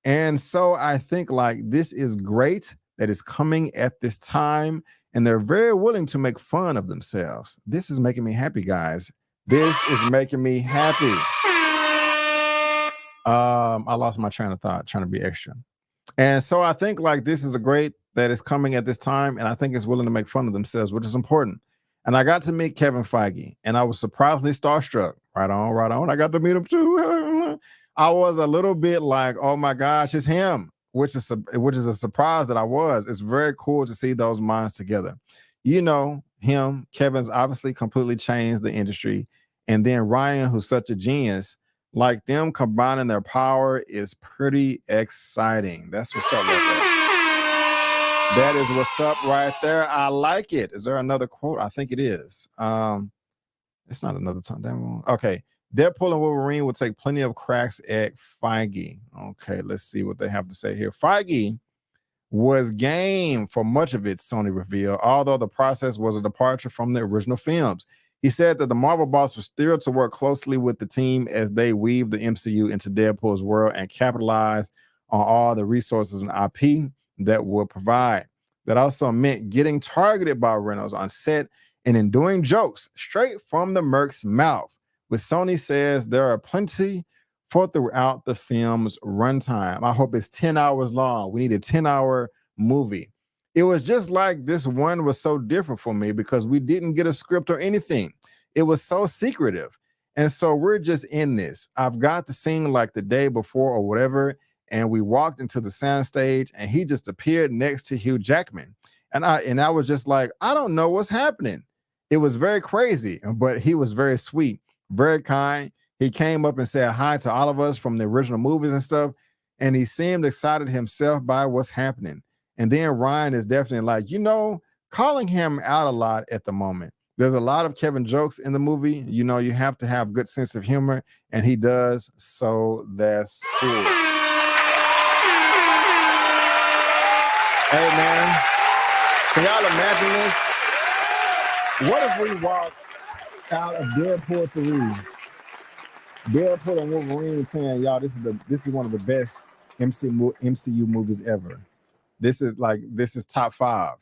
And so I think like this is great that it's coming at this time. And they're very willing to make fun of themselves. This is making me happy, guys. This is making me happy. I lost my train of thought trying to be extra. And so I think like this is a great that it's coming at this time. And I think it's willing to make fun of themselves, which is important. And I got to meet Kevin Feige and I was surprisingly starstruck. Right on. I got to meet him too. I was a little bit like, oh my gosh, it's him. Which is a surprise that I was. It's very cool to see those minds together. You know, Kevin's obviously completely changed the industry. And then Ryan, who's such a genius, like them combining their power is pretty exciting. That's what's up right there. That is what's up right there. I like it. Is there another quote? I think it is. It's not another time. Okay. Deadpool and Wolverine will take plenty of cracks at Feige. Okay, let's see what they have to say here. Feige was game for much of it, Sony revealed, although the process was a departure from the original films. He said that the Marvel boss was thrilled to work closely with the team as they weave the MCU into Deadpool's world and capitalize on all the resources and IP that will provide. That also meant getting targeted by Reynolds on set and in doing jokes straight from the Merc's mouth. Which Sony says there are plenty for throughout the film's runtime. I hope it's 10 hours long. We need a 10-hour movie. It was just like this one was so different for me because we didn't get a script or anything. It was so secretive. And so we're just in this. I've got the scene like the day before or whatever, and we walked into the soundstage and he just appeared next to Hugh Jackman. And I was just like, I don't know what's happening. It was very crazy, but he was very sweet. Very kind. He came up and said hi to all of us from the original movies and stuff. And he seemed excited himself by what's happening. And then Ryan is definitely like, calling him out a lot at the moment. There's a lot of Kevin jokes in the movie. You know, you have to have good sense of humor, and he does. So that's cool. Hey, man, can y'all imagine this? What if we walk out of Deadpool 3, Deadpool and Wolverine saying, y'all, this is one of the best MCU movies ever. This is top 5.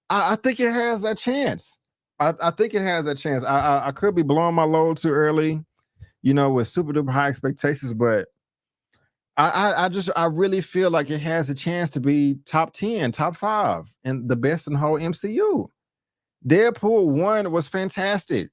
I think it has that chance. I think it has that chance. I could be blowing my load too early, you know, with super duper high expectations, but I really feel like it has a chance to be top 10, top 5, and the best in the whole MCU. Deadpool 1 was fantastic.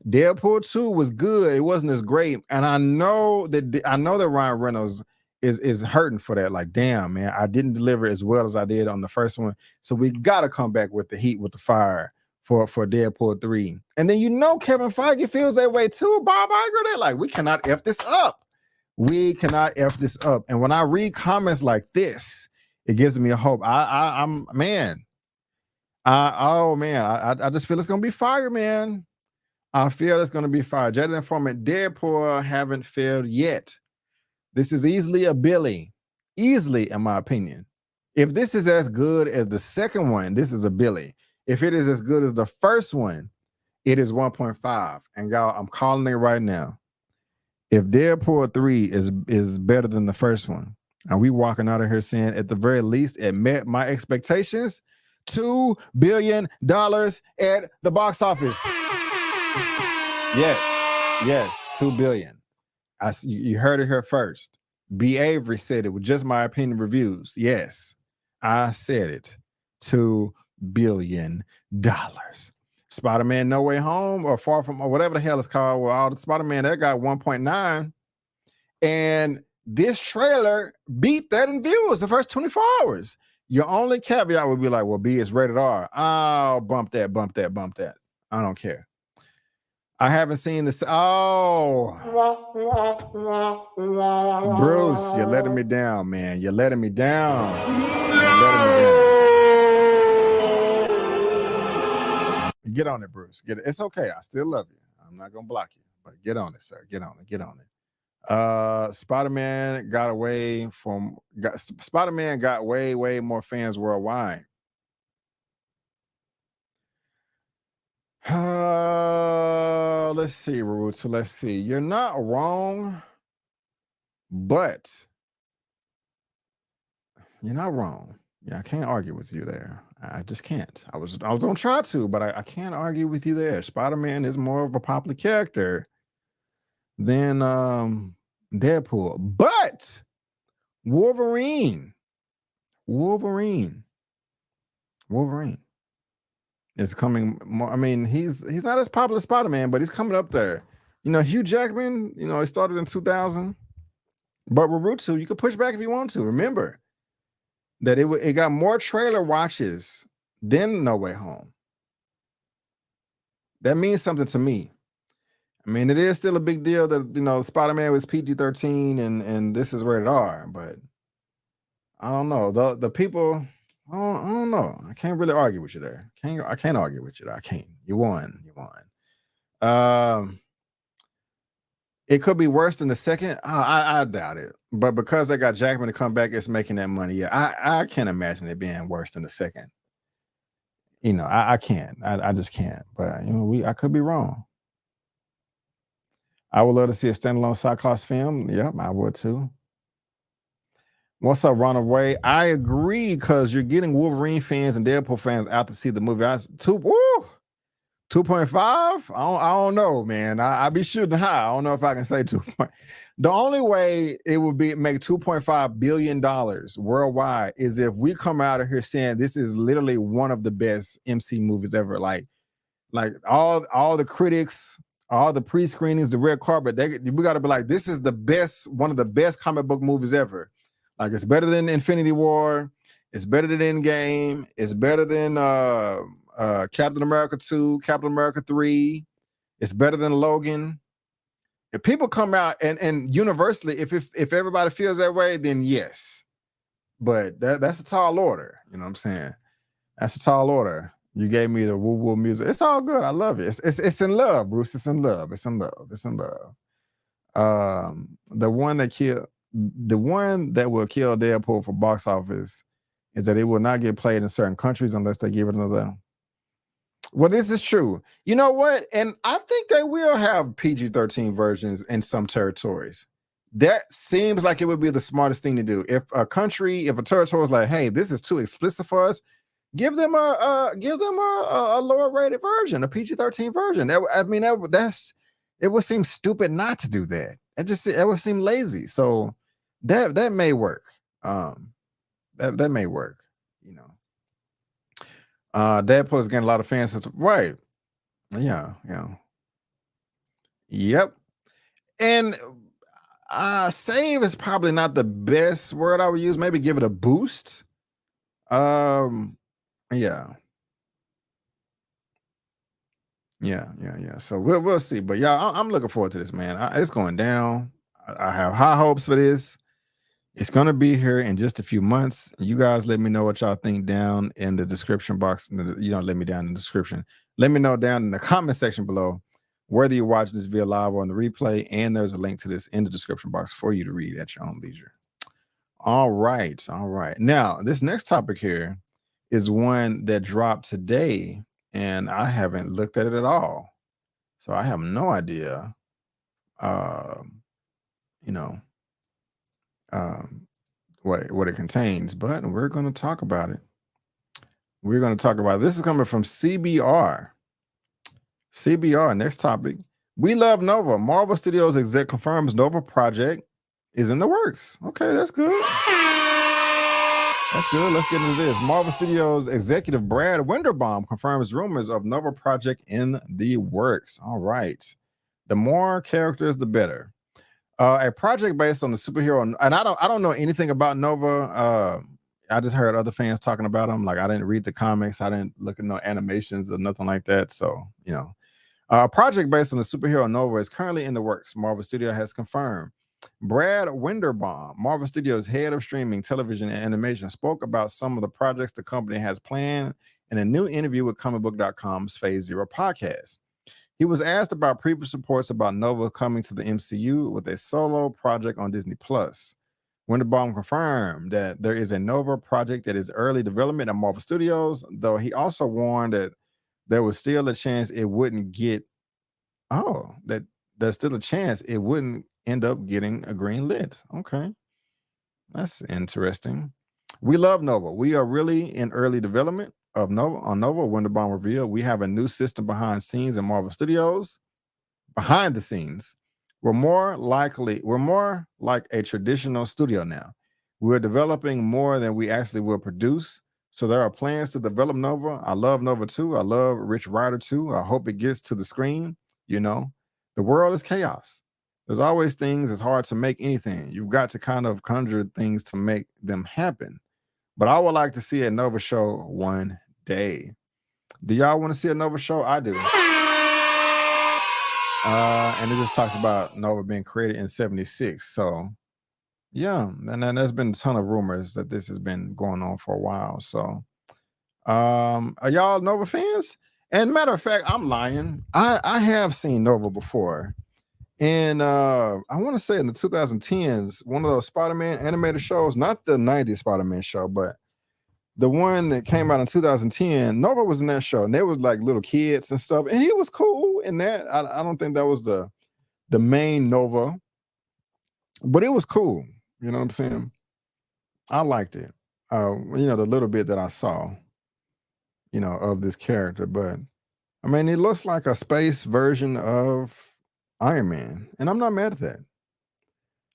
Deadpool 2 was good. It wasn't as great. And I know that Ryan Reynolds is hurting for that. Like, damn, man, I didn't deliver as well as I did on the first one. So we gotta come back with the heat, with the fire for Deadpool 3. And then Kevin Feige feels that way too. Bob Iger, they're like, we cannot F this up. We cannot F this up. And when I read comments like this, it gives me a hope. I just feel it's gonna be fire, man. I feel it's gonna be fire. Jedi Informant, Deadpool haven't failed yet. This is easily a Billy. Easily, in my opinion. If this is as good as the second one, this is a Billy. If it is as good as the first one, it is 1.5. And y'all, I'm calling it right now. If Deadpool 3 is better than the first one, and we walking out of here saying at the very least it met my expectations, $2 billion at the box office. Yes, 2 billion. You heard it here first. B. Avery said it with just my opinion reviews. Yes, I said it. $2 billion. Spider-Man No Way Home, or Far From, or whatever the hell it's called, well, all the Spider-Man, that got 1.9. And this trailer beat that in views the first 24 hours. Your only caveat would be like, well, B is rated R. Oh, bump that. I don't care. I haven't seen this. Oh, Bruce, you're letting me down, man. You're letting me down. Get on it, Bruce. Get it. It's okay. I still love you. I'm not gonna block you, but get on it, sir. Get on it. Spider-Man got Spider-Man got way more fans worldwide. Let's see, Ruth. So let's see. You're not wrong, but you're not wrong. Yeah, I can't argue with you there. I just can't. I was gonna try to, but I can't argue with you there. Spider-Man is more of a popular character than Deadpool. But Wolverine is coming more. I mean, he's not as popular as Spider-Man, but he's coming up there. Hugh Jackman, he started in 2000. But Naruto, you can push back if you want to. Remember that it got more trailer watches than No Way Home. That means something to me. I mean, it is still a big deal that Spider-Man was PG-13 and this is rated R, but I don't know. The people, I don't know. I can't really argue with you there. I can't argue with you. I can't. You won. It could be worse than the second. I doubt it. But because I got Jackman to come back, it's making that money. Yeah, I can't imagine it being worse than the second. I can't. I just can't. But I could be wrong. I would love to see a standalone Cyclops film. Yep, I would too. What's up, Runaway? I agree, because you're getting Wolverine fans and Deadpool fans out to see the movie. 2.5? I don't know, man. I be shooting high. I don't know if I can say 2. The only way it would make $2.5 billion worldwide is if we come out of here saying this is literally one of the best MC movies ever. Like all the critics, all the pre-screenings, the red carpet, we got to be like, this is one of the best comic book movies ever. Like, it's better than Infinity War. It's better than Endgame. It's better than Captain America 2, Captain America 3. It's better than Logan. If people come out and universally, if everybody feels that way, then yes. But that's a tall order. You know what I'm saying? That's a tall order. You gave me the woo woo music. It's all good. I love it. It's in love, Bruce. It's in love. It's in love. It's in love. The one that will kill Deadpool for box office is that it will not get played in certain countries unless they give it another. Well, this is true. You know what? And I think they will have PG-13 versions in some territories. That seems like it would be the smartest thing to do. If a territory is like, hey, this is too explicit for us, give them a lower rated version, a PG-13 version. It would seem stupid not to do that. It would seem lazy. So that may work. That may work, you know. Deadpool is getting a lot of fans. Right. Yeah. Yep. And save is probably not the best word I would use. Maybe give it a boost. Yeah. So we'll see. But yeah, I'm looking forward to this, man. It's going down. I have high hopes for this. It's gonna be here in just a few months. You guys let me know what y'all think down in the description box. You don't let me down in the description. Let me know down in the comment section below whether you're watching this via live or on the replay. And there's a link to this in the description box for you to read at your own leisure. All right. Now, this next topic here is one that dropped today, and I haven't looked at it at all. So I have no idea. What it contains, but we're going to talk about it. This is coming from CBR. Next topic. We love Nova. Marvel Studios exec confirms Nova project is in the works. Okay, that's good. Let's get into this. Marvel Studios executive Brad Winderbaum confirms rumors of Nova project in the works. All right. The more characters, the better. A project based on the superhero, and I don't know anything about Nova. I just heard other fans talking about them. Like, I didn't read the comics, I didn't look at no animations or nothing like that. So, you know, a project based on the superhero Nova is currently in the works. Marvel Studios has confirmed. Brad Winderbaum, Marvel Studios head of streaming, television, and animation, spoke about some of the projects the company has planned in a new interview with comicbook.com's Phase Zero podcast. He was asked about previous reports about Nova coming to the MCU with a solo project on Disney+. Winderbaum confirmed that there is a Nova project that is early development at Marvel Studios, though he also warned that there was still a chance it wouldn't end up getting a green lit. Okay. That's interesting. We love Nova. We are really in early development of Nova. Winderbaum revealed, we have a new system behind scenes in Marvel Studios. Behind the scenes, we're more like a traditional studio now. We're developing more than we actually will produce. So there are plans to develop Nova. I love Nova too. I love Rich Rider too. I hope it gets to the screen. You know, the world is chaos. There's always things. It's hard to make anything. You've got to kind of conjure things to make them happen. But I would like to see a Nova show one day. Do y'all want to see a Nova show? I do. And it just talks about Nova being created in 1976. So yeah, and then there's been a ton of rumors that this has been going on for a while. So are y'all Nova fans? And matter of fact, I'm lying. I have seen Nova before. And I want to say in the 2010s, one of those Spider-Man animated shows, not the 90s Spider-Man show, but the one that came out in 2010, Nova was in that show, and there was like little kids and stuff, and he was cool in that. I don't think that was the main Nova, but it was cool. You know what I'm saying? I liked it. The little bit that I saw, of this character. But I mean, it looks like a space version of Iron Man, and I'm not mad at that.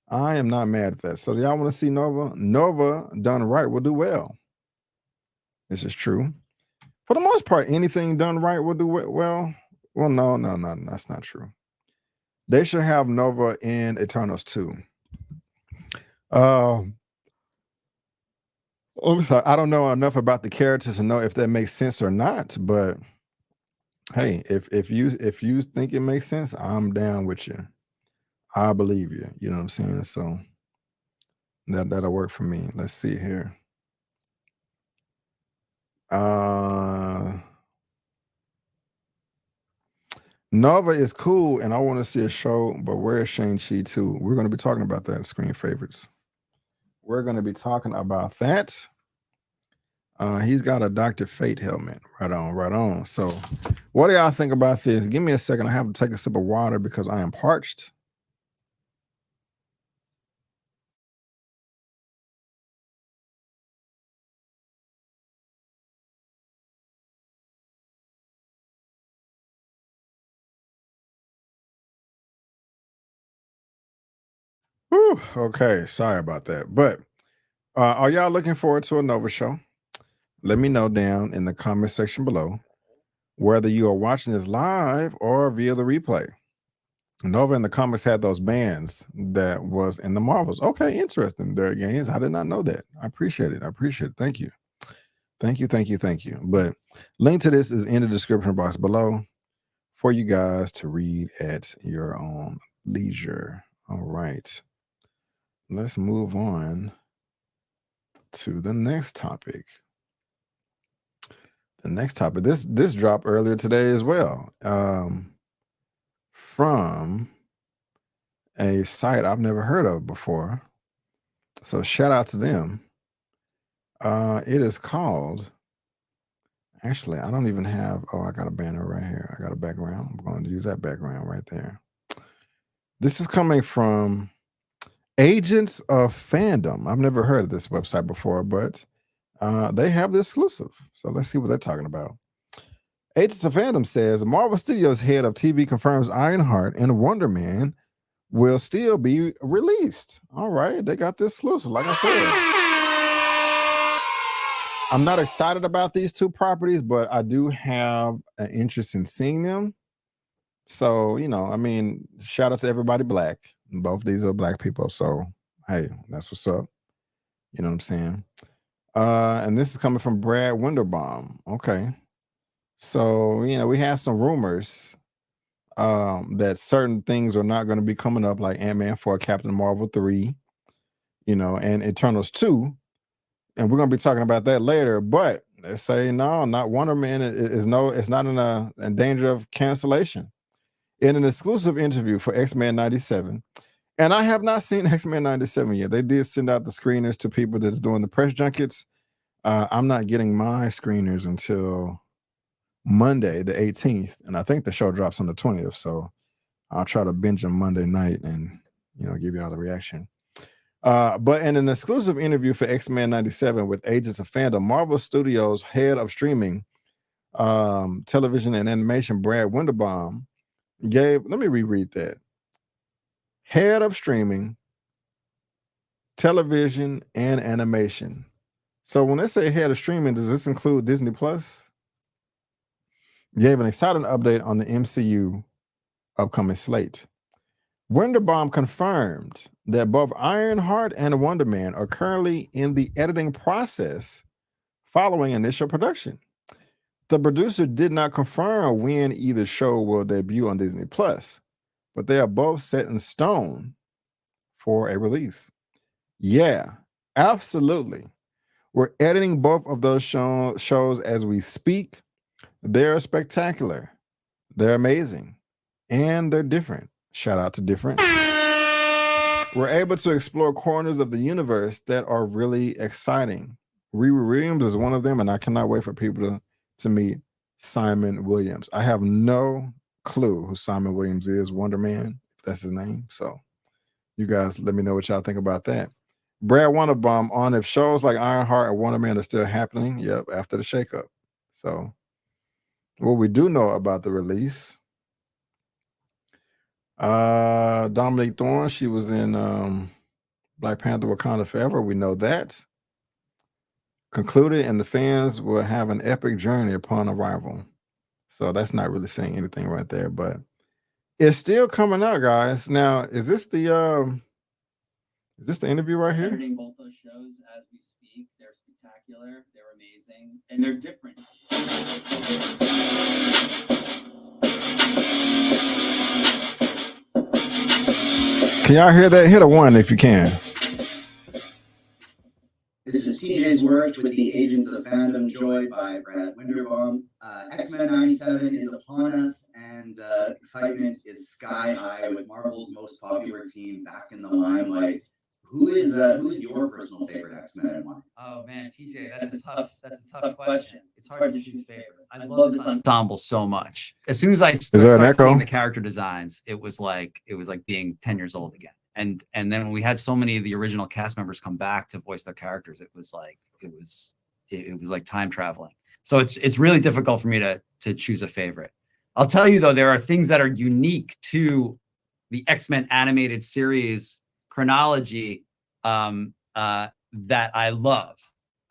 I am not mad at that. So y'all want to see Nova? Nova done right will do well. This is true. For the most part, anything done right will do well. Well, no, that's not true. They should have Nova in Eternals too. I'm sorry, I don't know enough about the characters to know if that makes sense or not. But hey, if you think it makes sense, I'm down with you. I believe you. You know what I'm saying? So that'll work for me. Let's see here. Nova is cool, and I want to see a show, but where is Shang-Chi too? We're going to be talking about that in Screen Favorites. We're going to be talking about that. He's got a Dr. Fate helmet. Right on, right on. So what do y'all think about this? Give me a second. I have to take a sip of water because I am parched. Whew, okay, sorry about that. But are y'all looking forward to a Nova show? Let me know down in the comment section below whether you are watching this live or via the replay. Nova in the comics had those bands that was in the Marvels. Okay, interesting. Derek Gaines, I did not know that. I appreciate it. I appreciate it. Thank you. Thank you, thank you, thank you. But link to this is in the description box below for you guys to read at your own leisure. All right. Let's move on to the next topic. The next topic. This dropped earlier today as well. From a site I've never heard of before. So shout out to them. It is called, actually, I don't even have, I got a banner right here. I got a background. I'm going to use that background right there. This is coming from Agents of Fandom. I've never heard of this website before, but they have the exclusive. So let's see what they're talking about. Agents of Fandom says Marvel Studios head of TV confirms Ironheart and Wonderman will still be released. All right, they got this exclusive. Like I said, I'm not excited about these two properties, but I do have an interest in seeing them. So, you know, I mean, shout out to everybody black. Both these are black people. So, hey, that's what's up. You know what I'm saying? And this is coming from Brad Winderbaum. Okay. So, you know, we had some rumors that certain things are not going to be coming up, like Ant-Man 4, Captain Marvel 3, you know, and Eternals 2. And we're going to be talking about that later. But they say, no, not Wonder Man it's not in danger of cancellation. In an exclusive interview for X-Men 97, and I have not seen X-Men 97 yet. They did send out the screeners to people that's doing the press junkets. I'm not getting my screeners until Monday, the 18th, and I think the show drops on the 20th. So I'll try to binge them Monday night and, you know, give you all the reaction. But in an exclusive interview for X-Men 97 with Agents of Fandom, Marvel Studios head of streaming, television and animation, Brad Winderbaum, let me reread that. Head of streaming, television, and animation. So when they say head of streaming, does this include Disney Plus? Gave an exciting update on the MCU upcoming slate. Winderbaum confirmed that both Ironheart and Wonderman are currently in the editing process following initial production. The producer did not confirm when either show will debut on Disney Plus, but they are both set in stone for a release. Yeah, absolutely. We're editing both of those shows as we speak. They're spectacular. They're amazing. And they're different. Shout out to different. We're able to explore corners of the universe that are really exciting. Riri Williams is one of them, and I cannot wait for people to meet Simon Williams. I have no clue who Simon Williams is, Wonder Man, if that's his name. So you guys let me know what y'all think about that. Brad Winderbaum on if shows like Ironheart and Wonder Man are still happening. Yep, after the shakeup. So what we do know about the release, Dominique Thorne, she was in Black Panther Wakanda Forever. We know that. Concluded, and the fans will have an epic journey upon arrival. So that's not really saying anything right there, but it's still coming out, guys. Now, is this the interview right here? Editing both those shows as we speak. They're spectacular. They're amazing, and they're different. Can y'all hear that? Hit a 1 if you can. This is TJ's word. merch with the Agents of Fandom Joy by Brad Winderbaum. X-Men 97 is upon us, and excitement is sky high with Marvel's most popular team back in the limelight. Who is your personal favorite X-Men and why? Oh man, TJ, that's a tough question. It's hard to choose favorites. I love this ensemble so much. As soon as I started seeing the character designs, it was like being 10 years old again. And then when we had so many of the original cast members come back to voice their characters, it was like time traveling. So it's really difficult for me to choose a favorite. I'll tell you though, there are things that are unique to the X-Men animated series chronology that I love.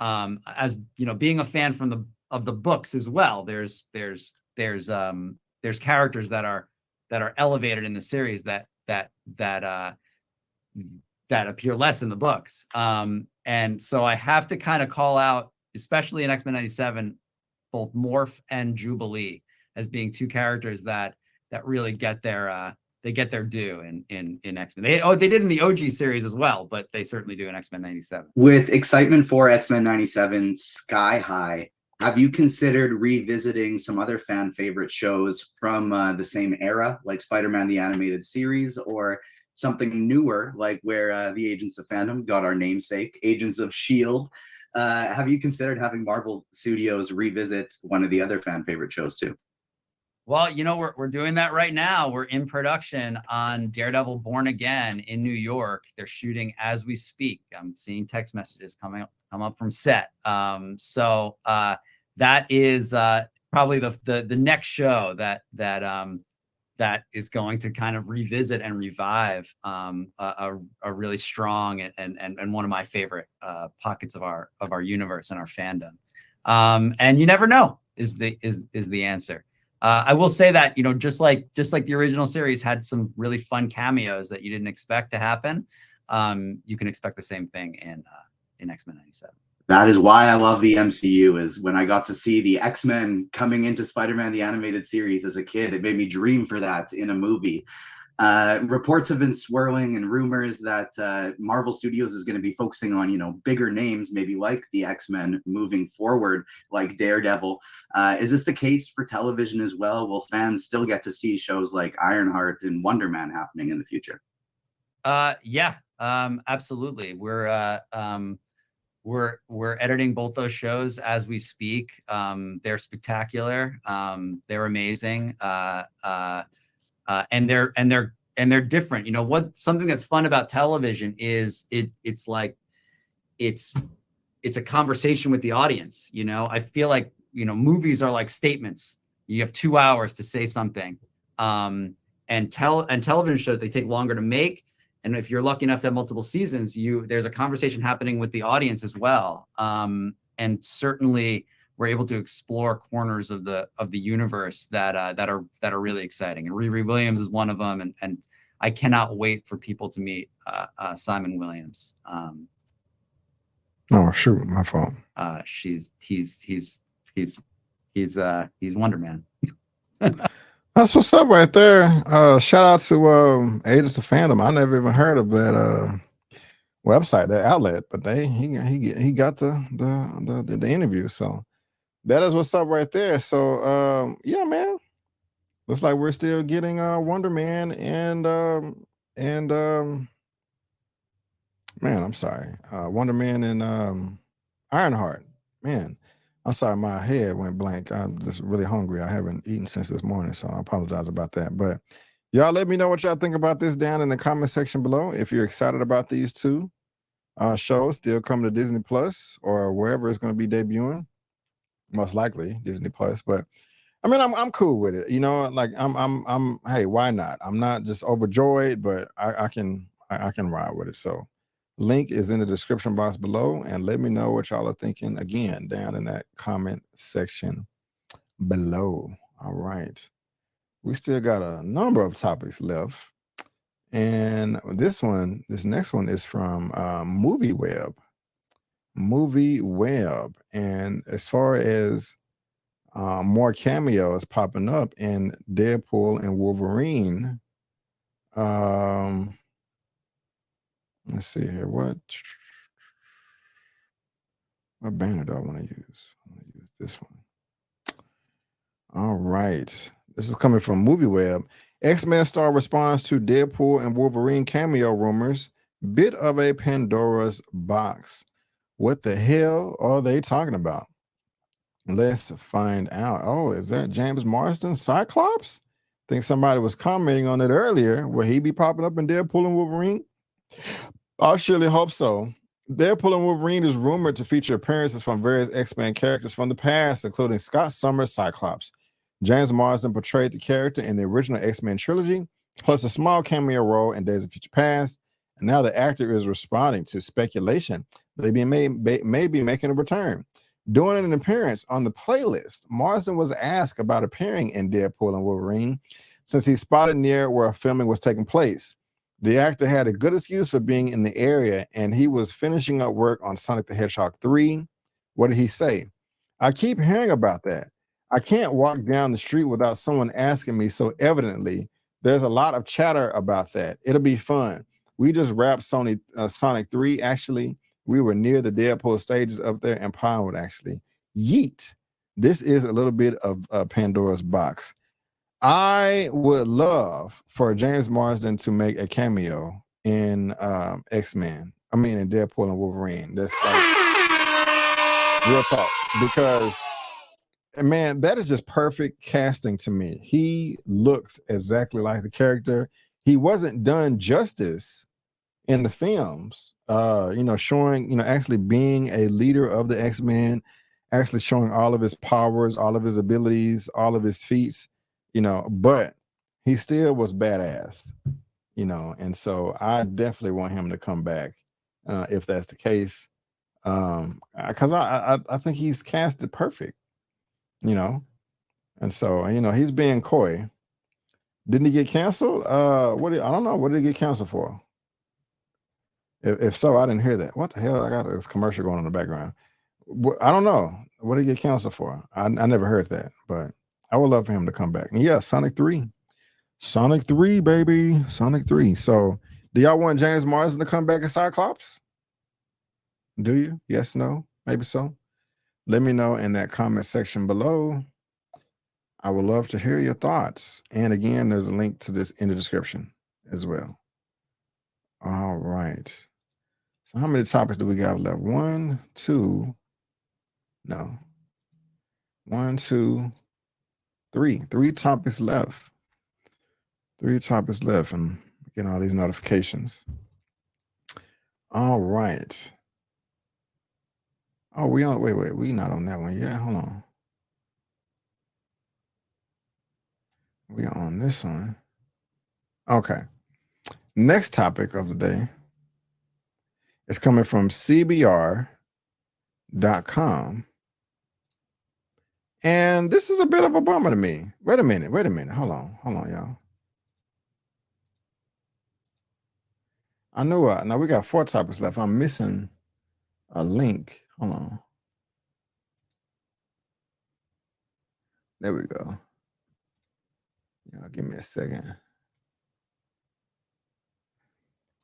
As you know, being a fan of the books as well, there's characters that are elevated in the series that appear less in the books. And so I have to kind of call out, especially in X-Men 97, both Morph and Jubilee as being two characters that really get their due in X-Men. They did in the OG series as well, but they certainly do in X-Men 97. With excitement for X-Men 97 sky high, have you considered revisiting some other fan favorite shows from the same era, like Spider-Man the Animated Series, or something newer, like where the Agents of Fandom got our namesake, Agents of S.H.I.E.L.D.? Have you considered having Marvel Studios revisit one of the other fan favorite shows too? Well, you know, we're doing that right now. We're in production on Daredevil Born Again in New York. They're shooting as we speak. I'm seeing text messages come up from set. So that is probably the next show that is going to kind of revisit and revive a really strong and one of my favorite pockets of our universe and our fandom. And you never know is the answer. I will say that, you know, just like the original series had some really fun cameos that you didn't expect to happen, you can expect the same thing in X-Men 97. That is why I love the MCU, is when I got to see the X-Men coming into Spider-Man the Animated Series as a kid, it made me dream for that in a movie. Reports have been swirling and rumors that Marvel Studios is going to be focusing on, you know, bigger names, maybe like the X-Men moving forward, like Daredevil. Is this the case for television as well? Will fans still get to see shows like Ironheart and Wonderman happening in the future? Yeah, absolutely. We're editing both those shows as we speak. They're spectacular. They're amazing. And they're different. You know, something that's fun about television is it's a conversation with the audience. You know, I feel like, you know, movies are like statements. You have 2 hours to say something. And television shows, they take longer to make. And if you're lucky enough to have multiple seasons, there's a conversation happening with the audience as well. And certainly we're able to explore corners of the universe that are really exciting. And Riri Williams is one of them. And I cannot wait for people to meet Simon Williams. Oh shoot, my fault. He's Wonder Man. That's what's up right there. Shout out to Agents of Fandom. I never even heard of that website, that outlet, but he got the interview. So that is what's up right there. So yeah, man. Looks like we're still getting Wonder Man and man, I'm sorry. Wonder Man and Ironheart. Man, I'm sorry, my head went blank. I'm just really hungry. I haven't eaten since this morning, so I apologize about that. But y'all let me know what y'all think about this down in the comment section below. If you're excited about these two shows still coming to Disney Plus or wherever it's going to be debuting, most likely Disney Plus. But I mean, I'm cool with it. You know, like I'm hey, why not? I'm not just overjoyed, but I can ride with it. So link is in the description box below, and let me know what y'all are thinking again down in that comment section below. All right, we still got a number of topics left, and this next one is from MovieWeb, and as far as more cameos popping up in Deadpool and Wolverine. Let's see here. What banner do I want to use? I'm going to use this one. All right. This is coming from MovieWeb. X-Men star responds to Deadpool and Wolverine cameo rumors. Bit of a Pandora's box. What the hell are they talking about? Let's find out. Oh, is that James Marsden, Cyclops? I think somebody was commenting on it earlier. Will he be popping up in Deadpool and Wolverine? I surely hope so. Deadpool and Wolverine is rumored to feature appearances from various X-Men characters from the past, including Scott Summers' Cyclops. James Marsden portrayed the character in the original X-Men trilogy, plus a small cameo role in Days of Future Past. And now the actor is responding to speculation that he may be making a return. During an appearance on the playlist, Marsden was asked about appearing in Deadpool and Wolverine since he spotted near where filming was taking place. The actor had a good excuse for being in the area, and he was finishing up work on Sonic the Hedgehog 3. What did he say? I keep hearing about that. I can't walk down the street without someone asking me so evidently. There's a lot of chatter about that. It'll be fun. We just wrapped Sonic 3, actually. We were near the Deadpool stages up there in Pinewood, actually. Yeet. This is a little bit of Pandora's box. I would love for James Marsden to make a cameo in X-Men. I mean, in Deadpool and Wolverine. That's like real talk. Because, man, that is just perfect casting to me. He looks exactly like the character. He wasn't done justice in the films, showing, actually being a leader of the X-Men, actually showing all of his powers, all of his abilities, all of his feats, but he still was badass, and so I definitely want him to come back if that's the case, because I think he's casted perfect, and so, he's being coy. Didn't he get canceled? I don't know. What did he get canceled for? If so, I didn't hear that. What the hell? I got this commercial going on in the background. I don't know. What did he get canceled for? I never heard that, but I would love for him to come back. And yeah, Sonic 3. Sonic 3, baby. Sonic 3. So do y'all want James Marsden to come back as Cyclops? Do you? Yes, no? Maybe so? Let me know in that comment section below. I would love to hear your thoughts. And again, there's a link to this in the description as well. All right. So how many topics do we got left? 1, 2, 3. 3 topics left. 3 topics left. And getting all these notifications. All right. Oh, we not on that one yet. Hold on. We are on this one. Okay. Next topic of the day is coming from CBR.com. And this is a bit of a bummer to me. Wait a minute. Hold on, y'all. I know now we got 4 topics left. I'm missing a link. Hold on. There we go. Yeah, give me a second.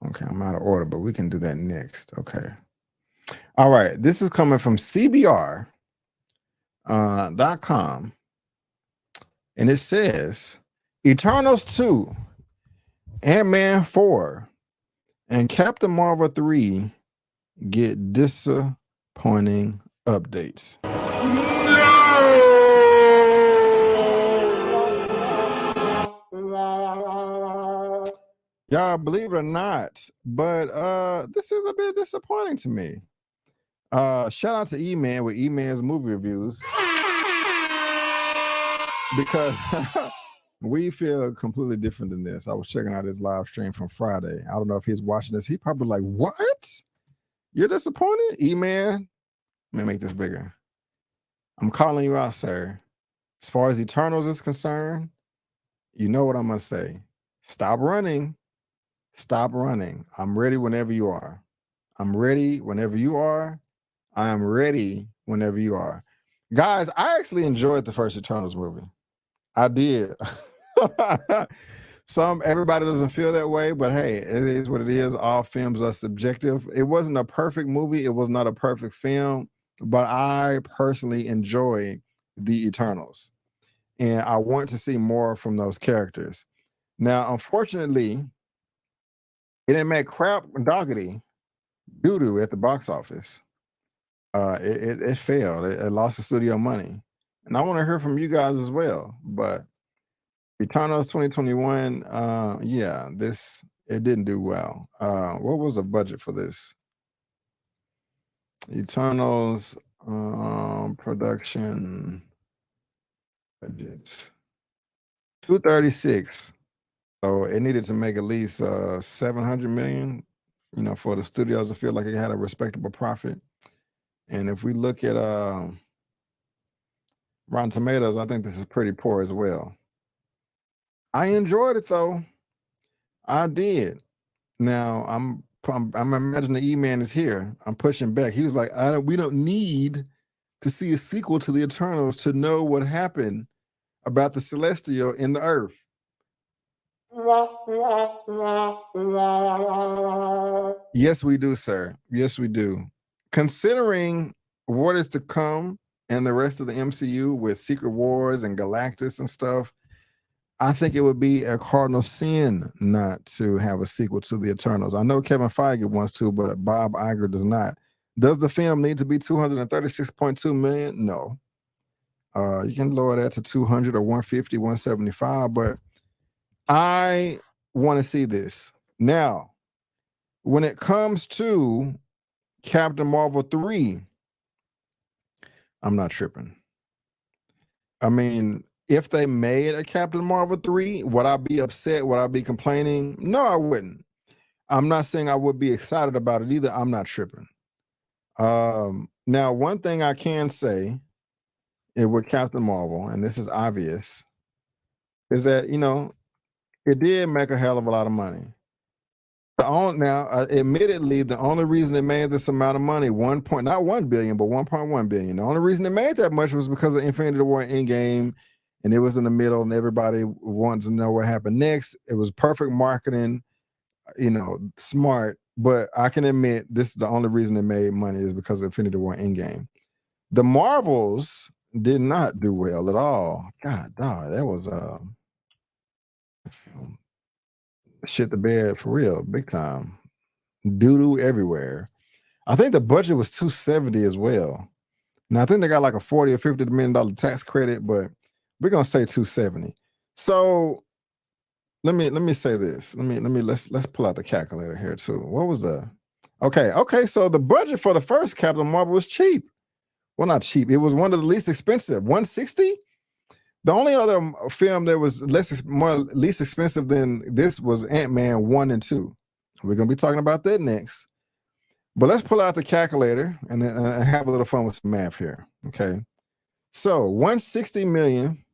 Okay, I'm out of order, but we can do that next. Okay. All right. This is coming from CBR.com. And it says Eternals 2, Ant-Man 4, and Captain Marvel 3 get disappointing updates. Y'all, believe it or not, but this is a bit disappointing to me. Shout out to E-Man with E-Man's movie reviews, because we feel completely different than this. I was checking out his live stream from Friday. I don't know if he's watching this. He probably like, what? You're disappointed? E-Man? Let me make this bigger. I'm calling you out, sir. As far as Eternals is concerned, you know what I'm going to say. Stop running. Stop running. I'm ready whenever you are. I'm ready whenever you are. I am ready whenever you are. Guys, I actually enjoyed the first Eternals movie. I did. Everybody doesn't feel that way, but hey, it is what it is. All films are subjective. It wasn't a perfect movie. It was not a perfect film. but I personally enjoy the Eternals, and I want to see more from those characters. Now, unfortunately, it didn't make crap doggity doo-doo at the box office. It failed. It lost the studio money, and I want to hear from you guys as well. But Eternals 2021, yeah, it didn't do well. What was the budget for this? Eternals production budget 236. So it needed to make at least 700 million, for the studios to feel like it had a respectable profit. And if we look at Rotten Tomatoes, I think this is pretty poor as well. I enjoyed it though. I did. Now I'm imagining the E-Man is here. I'm pushing back. He was like, we don't need to see a sequel to the Eternals to know what happened about the Celestial in the Earth. Yes, we do, sir. Yes, we do. Considering what is to come and the rest of the MCU with Secret Wars and Galactus and stuff, I think it would be a cardinal sin not to have a sequel to the Eternals. I know Kevin Feige wants to, but Bob Iger does not. Does the film need to be 236.2 million? No. You can lower that to 200 or 150, 175, but I want to see this. Now, when it comes to Captain Marvel 3, I'm not tripping. I mean, if they made a Captain Marvel 3, would I be upset? Would I be complaining? No, I wouldn't. I'm not saying I would be excited about it either. I'm not tripping. Now, one thing I can say with Captain Marvel, and this is obvious, is that, it did make a hell of a lot of money. Admittedly, the only reason it made this amount of money, not 1 billion, but 1.1 billion. The only reason it made that much was because of Infinity War Endgame, and it was in the middle, and everybody wanted to know what happened next. It was perfect marketing, smart. But I can admit this is the only reason it made money is because of Infinity War Endgame. The Marvels did not do well at all. God, dog, that was shit the bed for real, big time. Doo-doo everywhere. I think the budget was 270 as well. Now I think they got like a 40 or $50 million tax credit, but we're gonna say 270. So let me say this. Let's pull out the calculator here too. What was the okay? So the budget for the first Captain Marvel was cheap. Well, not cheap. It was one of the least expensive. 160. The only other film that was least expensive than this was Ant-Man 1 and 2. We're gonna be talking about that next. But let's pull out the calculator and have a little fun with some math here. Okay. So 160 million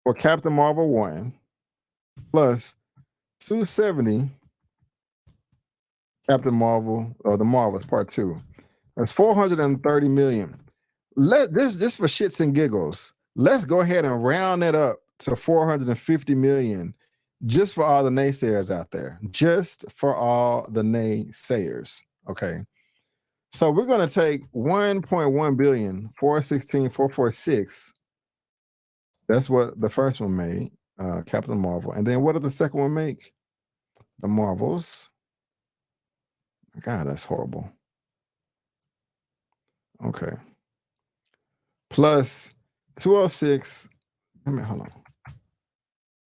for Captain Marvel 1 plus 270 Captain Marvel or the Marvels Part 2. That's 430 million. Just for shits and giggles, let's go ahead and round that up to 450 million just for all the naysayers out there. Just for all the naysayers. Okay. So we're going to take 1.1 billion, 416, 446. That's what the first one made, Captain Marvel. And then what did the second one make? The Marvels. God, that's horrible. Okay. Plus 206. Hold on.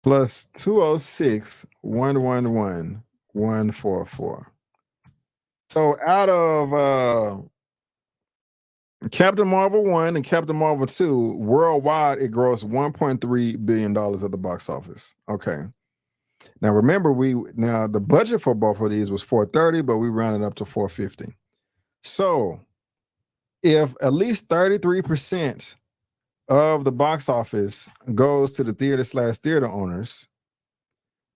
Plus 206, 111, 144. So out of Captain Marvel 1 and Captain Marvel 2, worldwide, it grossed $1.3 billion at the box office. Okay. Now remember, the budget for both of these was 430, but we rounded up to 450. So if at least 33% of the box office goes to the theater/theater owners,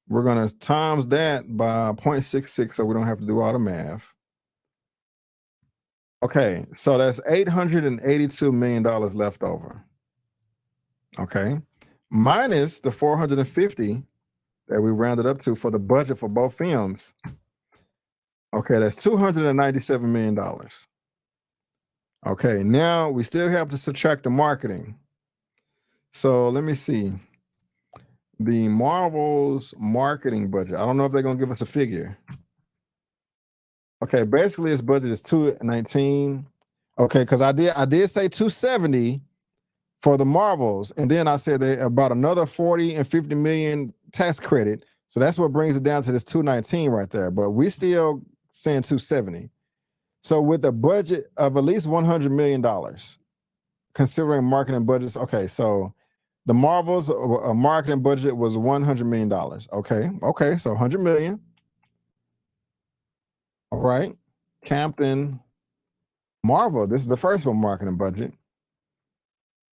we're going to times that by 0.66 so we don't have to do all the math. Okay, so that's $882 million left over. Okay, minus the 450 that we rounded up to for the budget for both films. Okay, that's $297 million. Okay, now we still have to subtract the marketing. So let me see. The Marvel's marketing budget. I don't know if they're gonna give us a figure. Okay, basically its budget is 219. Okay, because I did say 270 for the Marvels, and then I said that about another 40 and 50 million tax credit. So that's what brings it down to this 219 right there. But we still saying 270. So with a budget of at least $100 million, considering marketing budgets. Okay, so the Marvels marketing budget was $100 million. Okay, so 100 million. All right, Captain Marvel. This is the first one marketing budget.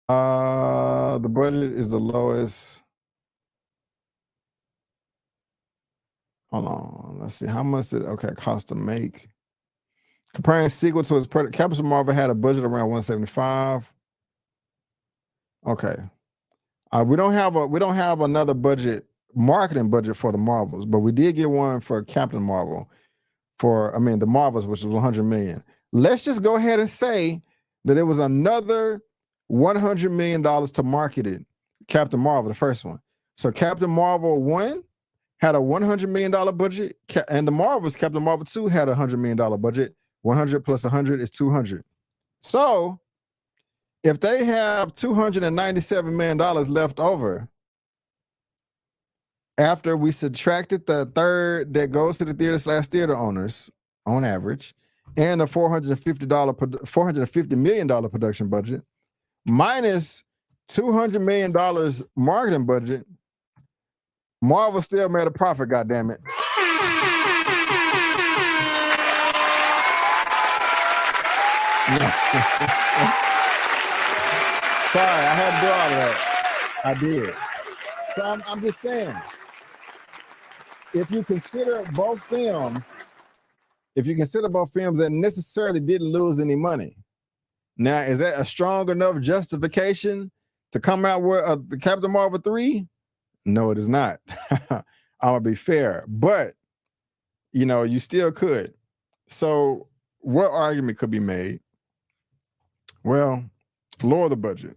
The budget is the lowest. Hold on, let's see how much it cost to make. Comparing sequel to its Captain Marvel had a budget around 175. Okay, we don't have another marketing budget for the Marvels, but we did get one for Captain Marvel. The Marvels, which was 100 million. Let's just go ahead and say that it was another $100 million to market it. Captain Marvel, the first one. So Captain Marvel 1 had a $100 million budget, and the Marvels, Captain Marvel 2 had a $100 million budget. 100 plus 100 is 200. So if they have $297 million left over, after we subtracted the third that goes to the theater/theater owners on average, and the $450 million production budget, minus $200 million marketing budget, Marvel still made a profit, goddammit. Sorry, I had to do all of that. I did. So I'm just saying, if you consider both films that necessarily didn't lose any money, now is that a strong enough justification to come out with the Captain Marvel 3? No, it is not. I'm gonna be fair, but you still could. So what argument could be made? Well, lower the budget.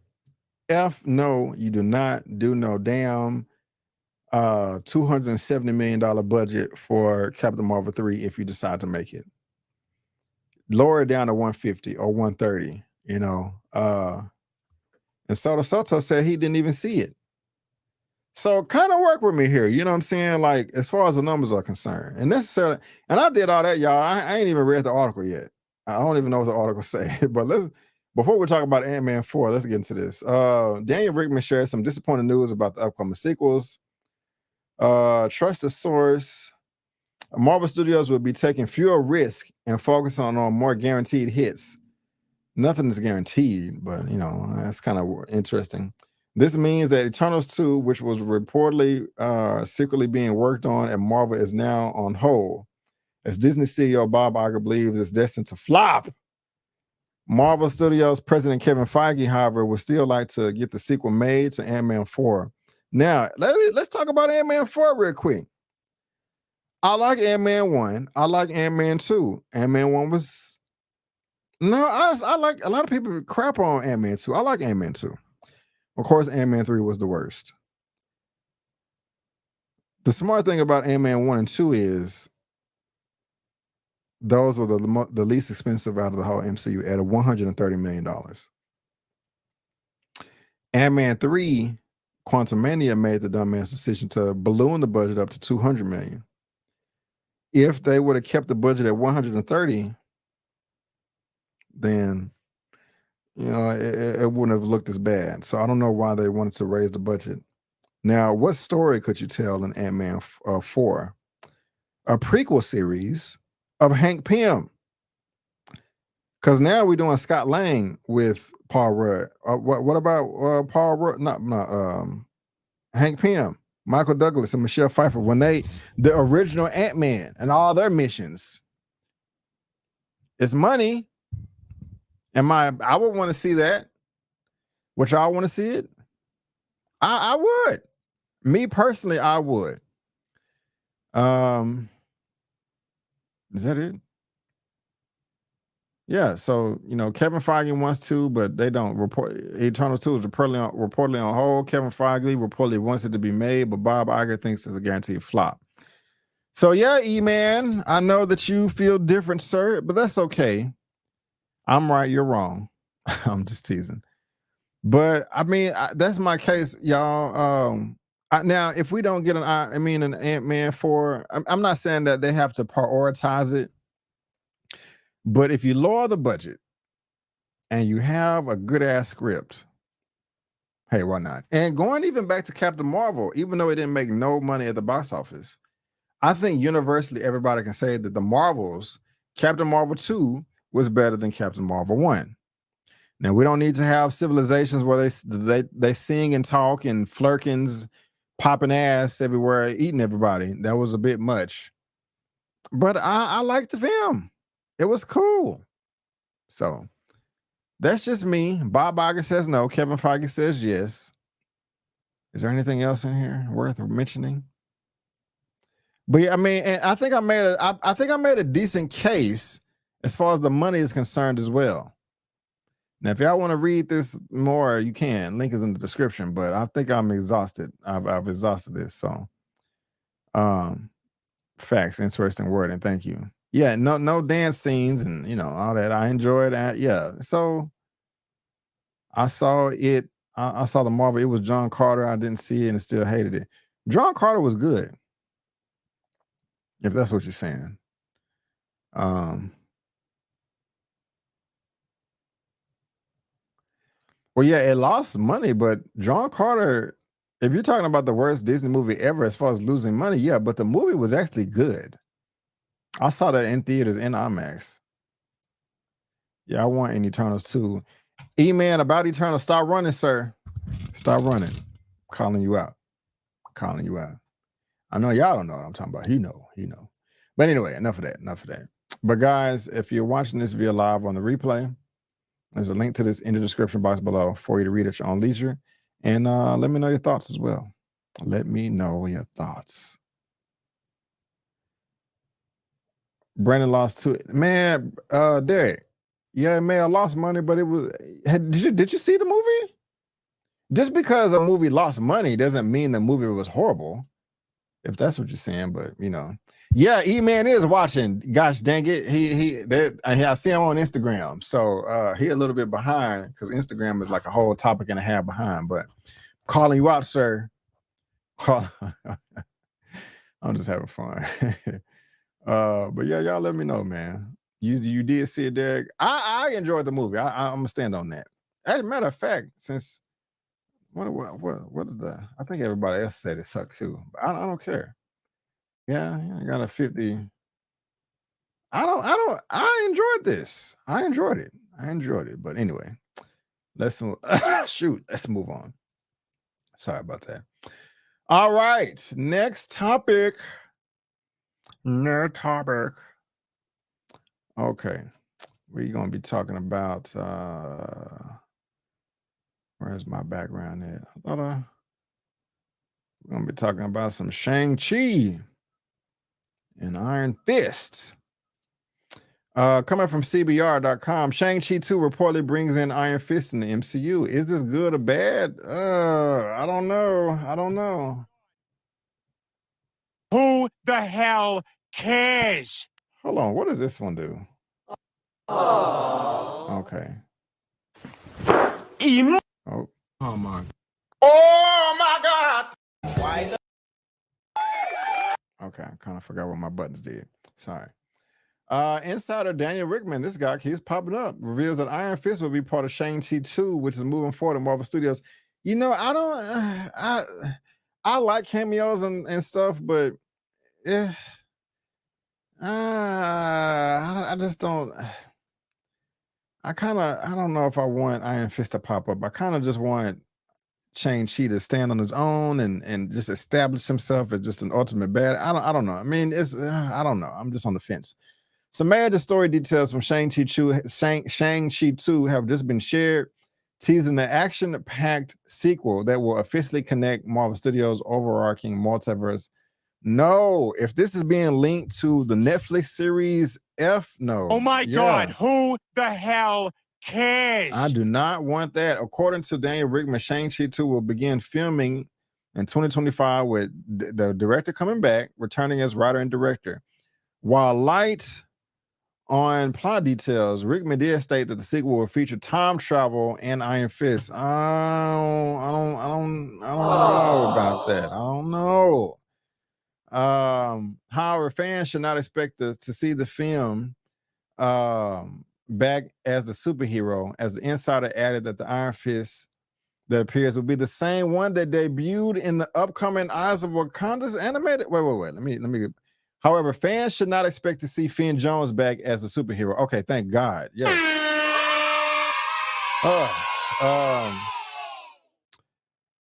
No, you do not do no damn $270 million budget for Captain Marvel 3 if you decide to make it. Lower it down to 150 or 130, and Soto said he didn't even see it. So kind of work with me here, you know what I'm saying? Like, as far as the numbers are concerned. And I did all that, y'all. I ain't even read the article yet. I don't even know what the article say. But before we talk about Ant-Man 4, let's get into this. Daniel Rickman shared some disappointing news about the upcoming sequels. Trust the source. Marvel Studios will be taking fewer risks and focusing on more guaranteed hits. Nothing is guaranteed, but that's kind of interesting. This means that Eternals 2, which was reportedly secretly being worked on at Marvel, is now on hold, as Disney CEO Bob Iger believes it's destined to flop. Marvel Studios president Kevin Feige, however, would still like to get the sequel made to Ant-Man 4. Now, let's talk about Ant-Man 4 real quick. I like Ant-Man 1. I like Ant-Man 2. Ant-Man 1 was... No, I like... A lot of people crap on Ant-Man 2. I like Ant-Man 2. Of course, Ant-Man 3 was the worst. The smart thing about Ant-Man 1 and 2 is those were the least expensive out of the whole MCU at $130 million. Ant-Man 3, Quantumania made the dumbass decision to balloon the budget up to $200 million. If they would have kept the budget at 130, then it wouldn't have looked as bad. So I don't know why they wanted to raise the budget. Now, what story could you tell in Ant-Man 4? A prequel series of Hank Pym. Because now we're doing Scott Lang with Paul Rudd. What about Paul Rudd? Not Hank Pym, Michael Douglas, and Michelle Pfeiffer when the original Ant-Man and all their missions. It's money. I would want to see that. Would y'all want to see it? I would. Me personally, I would. Is that it? Yeah, so Kevin Feige wants to, but they don't. Eternals 2 is reportedly on hold. Kevin Feige reportedly wants it to be made, but Bob Iger thinks it's a guaranteed flop. So yeah, E-Man, I know that you feel different, sir, but that's okay. I'm right, you're wrong. I'm just teasing. But I mean, that's my case, y'all. Now, if we don't get an Ant-Man 4, I'm not saying that they have to prioritize it. But if you lower the budget and you have a good ass script, hey, why not? And going even back to Captain Marvel, even though it didn't make no money at the box office, I think universally everybody can say that the Marvels, Captain Marvel 2 was better than Captain Marvel 1. Now we don't need to have civilizations where they sing and talk and flirkins popping ass everywhere, eating everybody. That was a bit much. But I liked the film. It was cool. So that's just me. Bob Iger says no. Kevin Feige says yes. Is there anything else in here worth mentioning? But yeah, I mean, and I think I made a decent case as far as the money is concerned as well. Now, if y'all want to read this more, you can. Link is in the description. But I think I'm exhausted. I've exhausted this. So, facts, interesting word, and thank you. Yeah, no dance scenes and all that. I enjoyed that. Yeah. So I saw it. I saw the Marvel. It was John Carter. I didn't see it and still hated it. John Carter was good. If that's what you're saying. Well, yeah, it lost money, but John Carter, if you're talking about the worst Disney movie ever as far as losing money, yeah, but the movie was actually good. I saw that in theaters in IMAX. Yeah, I want in Eternals too. E-Man, about Eternals, stop running, sir. Stop running. Calling you out. Calling you out. I know y'all don't know what I'm talking about. He know. But anyway, enough of that. But guys, if you're watching this via live on the replay, there's a link to this in the description box below for you to read at your own leisure. And let me know your thoughts as well. Let me know your thoughts. Brandon lost two. Man, Derek. Yeah, it may have lost money, but it was. Did you see the movie? Just because a movie lost money doesn't mean the movie was horrible. If that's what you're saying, but yeah, E-Man is watching. Gosh dang it, I see him on Instagram, so he a little bit behind because Instagram is like a whole topic and a half behind. But calling you out, sir. I'm just having fun. But yeah, y'all let me know, man. You did see it, Derek. I enjoyed the movie. I'm gonna stand on that. As a matter of fact, since what is that? I think everybody else said it sucked too. But I don't care. Yeah, I got a 50. I enjoyed this. I enjoyed it. But anyway, let's move. Let's move on. Sorry about that. All right, next topic. Okay, we're gonna be talking about where's my background at? I thought we're gonna be talking about some Shang-Chi and Iron Fist. Coming from CBR.com, Shang-Chi 2 reportedly brings in Iron Fist in the MCU. Is this good or bad? I don't know. Who the hell cares? Hold on, what does this one do? Okay. Oh my. Oh my God. Why okay, I kind of forgot what my buttons did. Sorry. Insider Daniel Rickman, this guy keeps popping up, reveals that Iron Fist will be part of Shang-Chi 2, which is moving forward in Marvel Studios. I like cameos and stuff, but I just don't. I don't know if I want Iron Fist to pop up. I kind of just want Shang-Chi to stand on his own and just establish himself as just an ultimate bad. I don't know. I mean, I don't know. I'm just on the fence. Some major story details from Shang-Chi 2 have just been shared, teasing the action-packed sequel that will officially connect Marvel Studios' overarching multiverse. No, if this is being linked to the Netflix series F no. Oh my Yeah. God, who the hell cares? I do not want that. According to Daniel Rickman, Shang-Chi 2 will begin filming in 2025 with the director coming back, returning as writer and director. While light on plot details, Rickman did state that the sequel will feature time travel and Iron Fist. I don't know about that. I don't know. However, fans should not expect to see the film back as the superhero, as the insider added that the Iron Fist that appears will be the same one that debuted in the upcoming Eyes of Wakanda's animated. Wait. Let me. However, fans should not expect to see Finn Jones back as a superhero. Okay, thank God. Yes.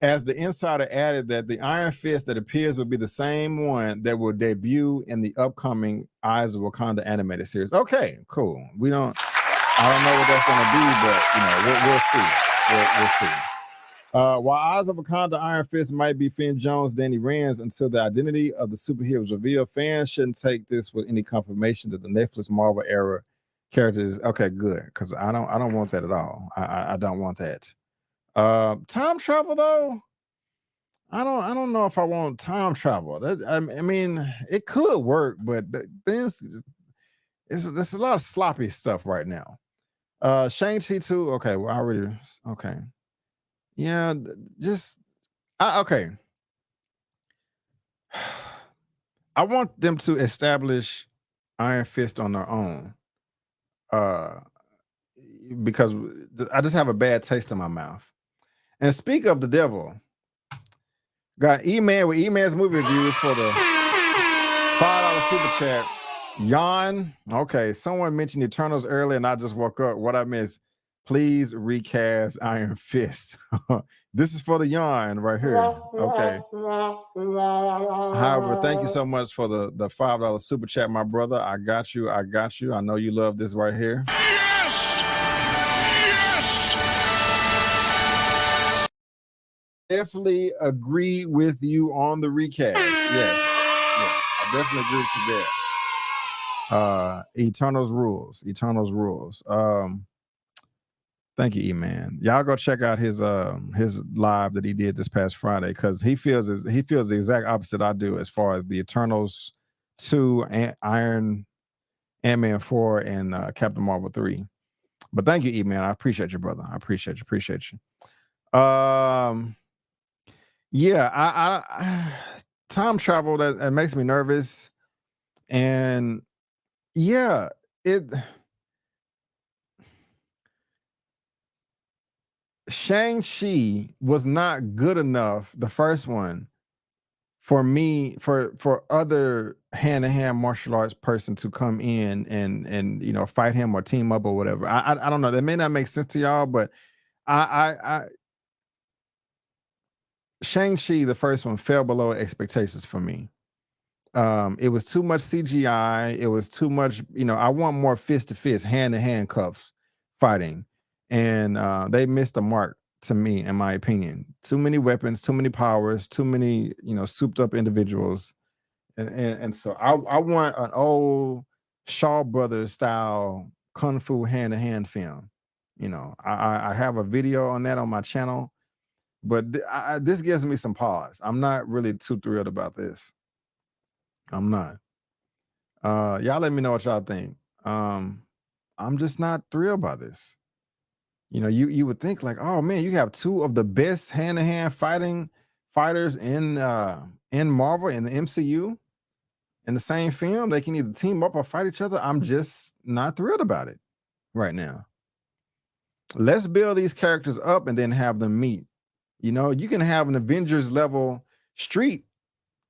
As the insider added that the Iron Fist that appears will be the same one that will debut in the upcoming Eyes of Wakanda animated series. Okay, cool. I don't know what that's going to be, but we'll see. We'll see. While Eyes of Wakanda Iron Fist might be Finn Jones, Danny Rand's until the identity of the superhero is revealed, fans shouldn't take this with any confirmation that the Netflix Marvel era characters. Okay, good, because I don't want that at all. I don't want that. Time travel though, I don't know if I want time travel. I mean, it could work, but there's a lot of sloppy stuff right now. Shang-Chi 2. Okay, well, okay. Yeah, okay. I want them to establish Iron Fist on their own. Because I just have a bad taste in my mouth. And speak of the devil, got E-Man with E-Man's movie reviews for the $5 super chat. Yawn. Okay, someone mentioned Eternals earlier and I just woke up. What I missed? Please recast Iron Fist. This is for the yawn right here. Okay. However, thank you so much for the $5 super chat, my brother. I got you. I know you love this right here. Yes! Definitely agree with you on the recast. Yes. Yeah, I definitely agree with you there. Eternals rules. Thank you, E-Man. Y'all go check out his live that he did this past Friday, because he feels the exact opposite I do as far as the Eternals 2, Ant-Man 4, and Captain Marvel 3. But thank you, E-Man. I appreciate you, brother. I appreciate you. Yeah, I time travel that makes me nervous, and yeah, Shang-Chi was not good enough, the first one, for me, for other hand-to-hand martial arts person to come in and fight him or team up or whatever. I don't know. That may not make sense to y'all, but I Shang-Chi, the first one, fell below expectations for me. It was too much CGI. It was too much, I want more fist-to-fist, hand-to-hand cuffs fighting. And they missed the mark to me, in my opinion. Too many weapons, too many powers, too many, souped up individuals. And so I want an old Shaw Brothers style Kung Fu hand-to-hand film. I have a video on that on my channel. But this gives me some pause. I'm not really too thrilled about this. I'm not. Y'all let me know what y'all think. I'm just not thrilled by this. You would think like, oh man, you have two of the best hand-to-hand fighters in Marvel, in the MCU, in the same film. They can either team up or fight each other. I'm just not thrilled about it right now. Let's build these characters up and then have them meet. You can have an Avengers level street,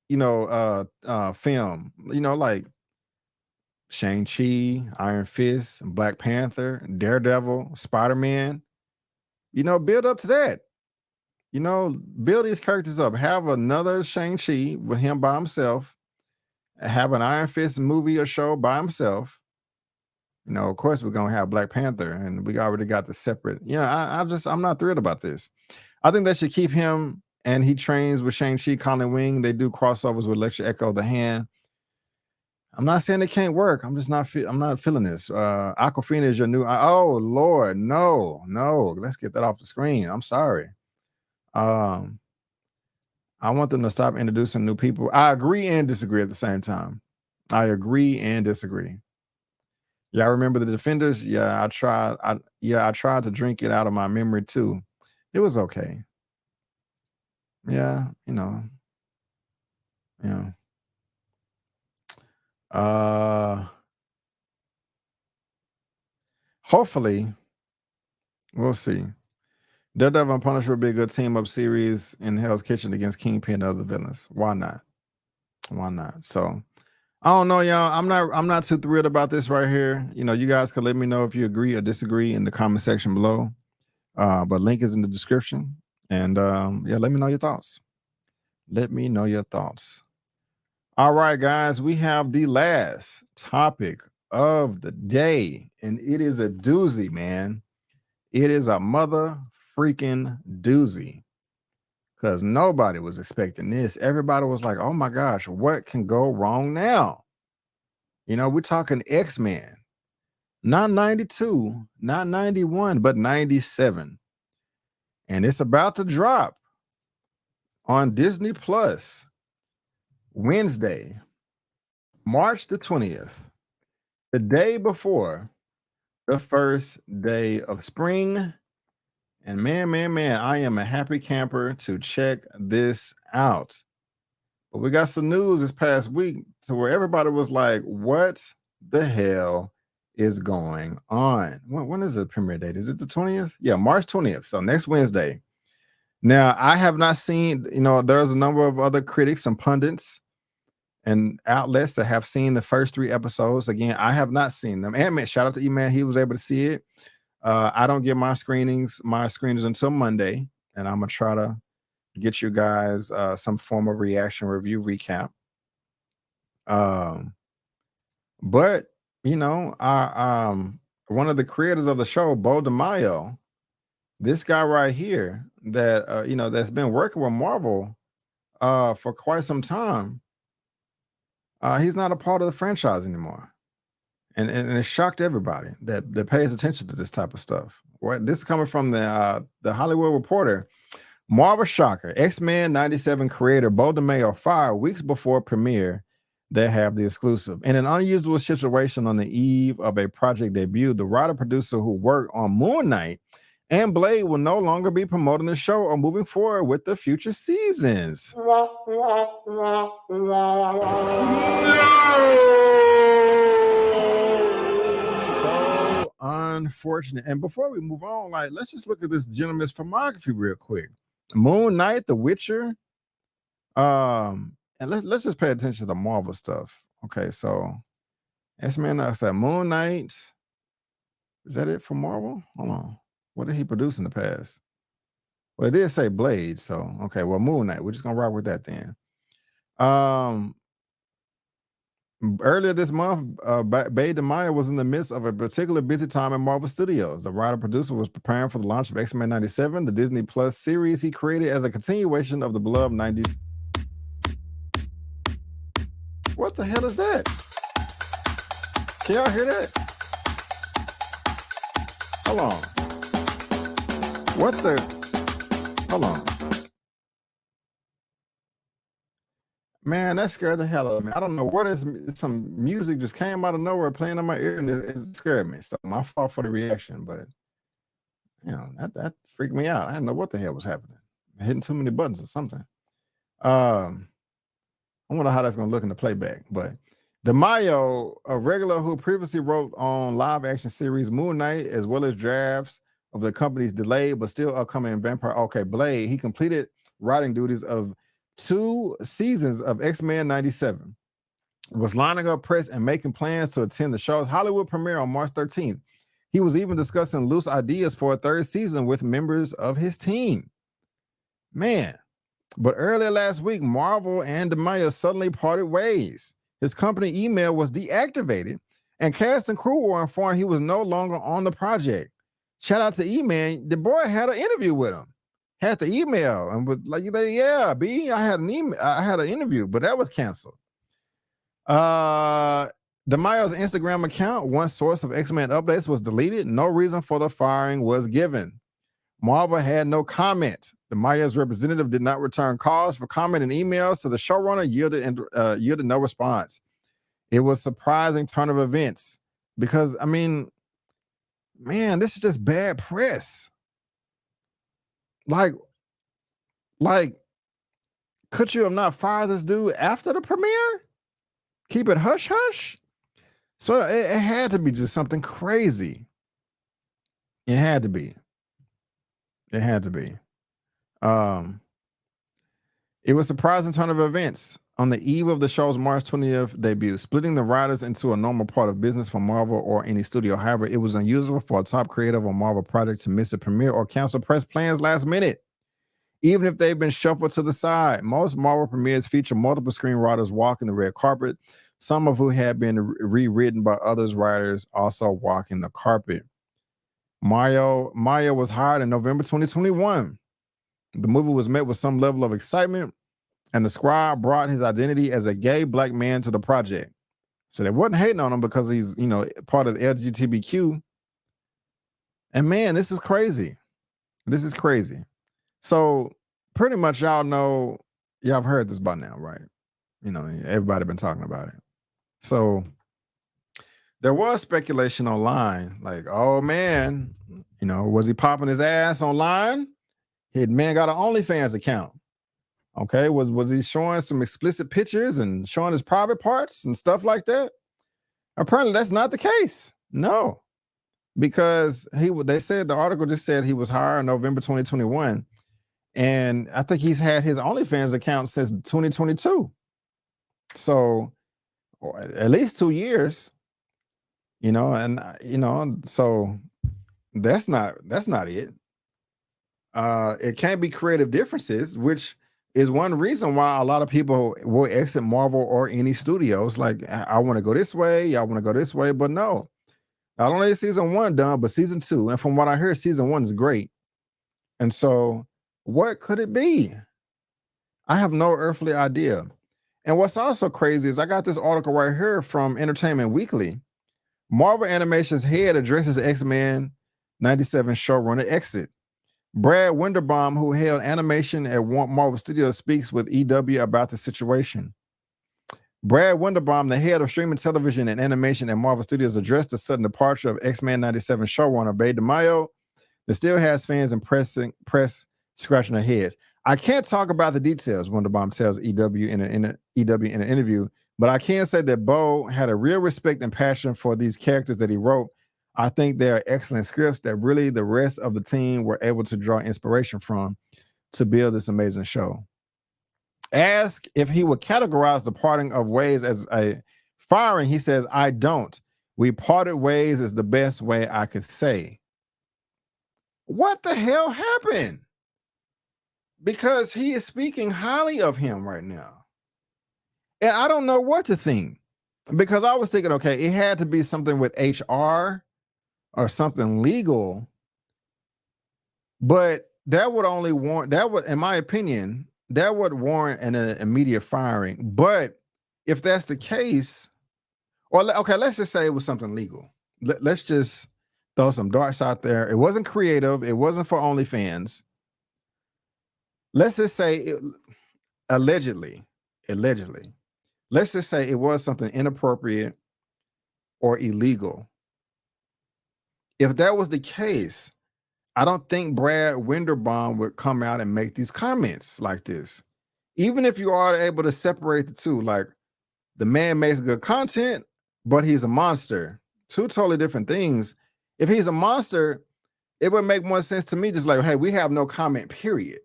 film, like Shang-Chi, Iron Fist, Black Panther, Daredevil, Spider-Man. Build up to that. Build these characters up. Have another Shang-Chi with him by himself. Have an Iron Fist movie or show by himself. Of course, we're gonna have Black Panther, and we already got the separate. I'm not thrilled about this. I think they should keep him, and he trains with Shang-Chi, Colin Wing. They do crossovers with Lecture Echo the Hand. I'm not saying it can't work. I'm just not. I'm not feeling this. Aquafina is your new. Oh Lord, no. Let's get that off the screen. I'm sorry. I want them to stop introducing new people. I agree and disagree at the same time. I agree and disagree. Yeah, I remember the Defenders. Yeah, I tried. I tried to drink it out of my memory too. It was okay. Yeah, you know. Yeah. Hopefully, we'll see. Daredevil and Punisher would be a good team up series in Hell's Kitchen against Kingpin and other villains. Why not? Why not? So I don't know, y'all. I'm not too thrilled about this right here. You know, you guys can let me know if you agree or disagree in the comment section below. But link is in the description. And yeah, let me know your thoughts. Let me know your thoughts. All right, guys, we have the last topic of the day, and it is a doozy, man. It is a mother freaking doozy, because nobody was expecting this. Everybody was like, oh my gosh, what can go wrong now? You know, we're talking X-Men, not 92, not 91, but 97. And it's about to drop on Disney Plus Wednesday, March the 20th, the day before the first day of spring. And man, I am a happy camper to check this out. But we got some news this past week to where everybody was like, what the hell is going on? When is the premiere date? Is it the 20th? Yeah, March 20th. So next Wednesday. Now, I have not seen, you know, there's a number of other critics and pundits and outlets that have seen the first 3 episodes. Again, I have not seen them. Ant-Man, shout out to E-Man, he was able to see it. I don't get my screenings until Monday, and I'm gonna try to get you guys some form of reaction review recap. But you know, one of the creators of the show, Bo DeMaio, this guy right here that you know, that's been working with Marvel for quite some time, he's not a part of the franchise anymore. And it shocked everybody that pays attention to this type of stuff. What this is coming from the Hollywood Reporter. Marvel shocker: X-Men 97 creator Bo DeMaio fired weeks before premiere. They have the exclusive. In an unusual situation on the eve of a project debut, the writer-producer who worked on Moon Knight and Blade will no longer be promoting the show or moving forward with the future seasons. So unfortunate. And before we move on, like, let's just look at this gentleman's filmography real quick. Moon Knight, The Witcher, and let's just pay attention to the Marvel stuff. Okay, so X-Men, I said Moon Knight. Is that it for Marvel? Hold on. What did he produce in the past? Well, it did say Blade, so okay. Well, Moon Knight. We're just gonna rock with that then. Earlier this month, Bo DeMaio was in the midst of a particularly busy time in Marvel Studios. The writer-producer was preparing for the launch of X-Men 97, the Disney Plus series he created as a continuation of the beloved 90s. What the hell is that? Can y'all hear that? Hold on. What the? Hold on. Man, that scared the hell out of me. I don't know what is. Some music just came out of nowhere playing in my ear, and it scared me. So my fault for the reaction, but you know, that freaked me out. I didn't know what the hell was happening. Hitting too many buttons or something. I wonder how that's going to look in the playback. But DeMaio, a regular who previously wrote on live action series Moon Knight, as well as drafts of the company's delayed but still upcoming Vampire. Okay, Blade. He completed writing duties of 2 seasons of X-Men 97. Was lining up press and making plans to attend the show's Hollywood premiere on March 13th. He was even discussing loose ideas for a 3rd season with members of his team. Man. But earlier last week, Marvel and DeMaio suddenly parted ways. His company email was deactivated, and cast and crew were informed he was no longer on the project. Shout out to E-Man. The boy had an interview with him. Had the email and was like, yeah, B, I had an email, I had an interview, but that was canceled. DeMaio's Instagram account, one source of X-Men updates, was deleted. No reason for the firing was given. Marvel had no comment. DeMaio's representative did not return calls for comment and emails to the showrunner, yielded no response. It was a surprising turn of events because, I mean, man, this is just bad press. Like, could you have not fired this dude after the premiere? Keep it hush hush? So it had to be just something crazy. It had to be. It had to be. It was a surprising turn of events on the eve of the show's March 20th debut, splitting the writers into a normal part of business for Marvel or any studio. However, it was unusual for a top creative on Marvel project to miss a premiere or cancel press plans last minute, even if they've been shuffled to the side. Most Marvel premieres feature multiple screenwriters walking the red carpet, some of who had been rewritten by others writers also walking the carpet. Mayo was hired in November 2021. The movie was met with some level of excitement, and the scribe brought his identity as a gay black man to the project. So they wasn't hating on him because he's, part of the LGBTQ. And man, this is crazy. This is crazy. So pretty much y'all know, y'all have heard this by now, right? Everybody been talking about it. So there was speculation online, like, oh man, was he popping his ass online? His man got an OnlyFans account. Okay, was he showing some explicit pictures and showing his private parts and stuff like that? Apparently that's not the case. No, because they said, the article just said he was hired in November 2021. And I think he's had his OnlyFans account since 2022. So at least 2 years, so that's not it. It can't be creative differences, which is one reason why a lot of people will exit Marvel or any studios. Like, I want to go this way, y'all want to go this way, but no. Not only is season 1 done, but season 2, and from what I hear, season 1 is great. And so what could it be? I have no earthly idea. And what's also crazy is I got this article right here from Entertainment Weekly. Marvel Animation's head addresses X-Men 97 showrunner exit. Brad Winderbaum, who held animation at Marvel Studios, speaks with EW about the situation. Brad Winderbaum, the head of streaming television and animation at Marvel Studios, addressed the sudden departure of X-Men 97 showrunner Bay DeMaio that still has fans and press scratching their heads. I can't talk about the details, Winderbaum tells EW in an interview, but I can say that Bo had a real respect and passion for these characters that he wrote. I think they are excellent scripts that really the rest of the team were able to draw inspiration from to build this amazing show. Asked if he would categorize the parting of ways as a firing, he says, I don't. We parted ways is the best way I could say. What the hell happened? Because he is speaking highly of him right now. And I don't know what to think. Because I was thinking, okay, it had to be something with HR or something legal. But that would only warrant, in my opinion, that would warrant an immediate firing. But if that's the case, or okay, let's just say it was something legal. Let's just throw some darts out there. It wasn't creative. It wasn't for OnlyFans. Let's just say allegedly, let's just say it was something inappropriate or illegal. If that was the case, I don't think Brad Winderbaum would come out and make these comments like this. Even if you are able to separate the two, like the man makes good content, but he's a monster. Two totally different things. If he's a monster, it would make more sense to me just like, hey, we have no comment, period.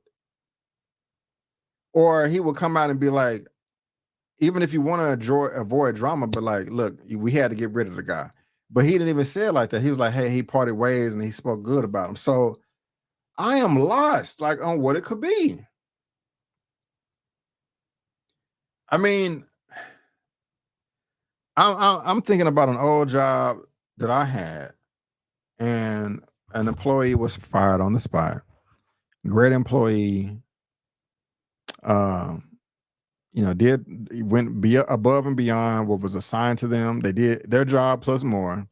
Or he would come out and be like, even if you want to avoid drama, but like, look, we had to get rid of the guy. But he didn't even say it like that. He was like, hey, he parted ways and he spoke good about him. So I am lost, like, on what it could be. I mean, I'm thinking about an old job that I had, and an employee was fired on the spot. Great employee. went above and beyond what was assigned to them. They did their job plus more.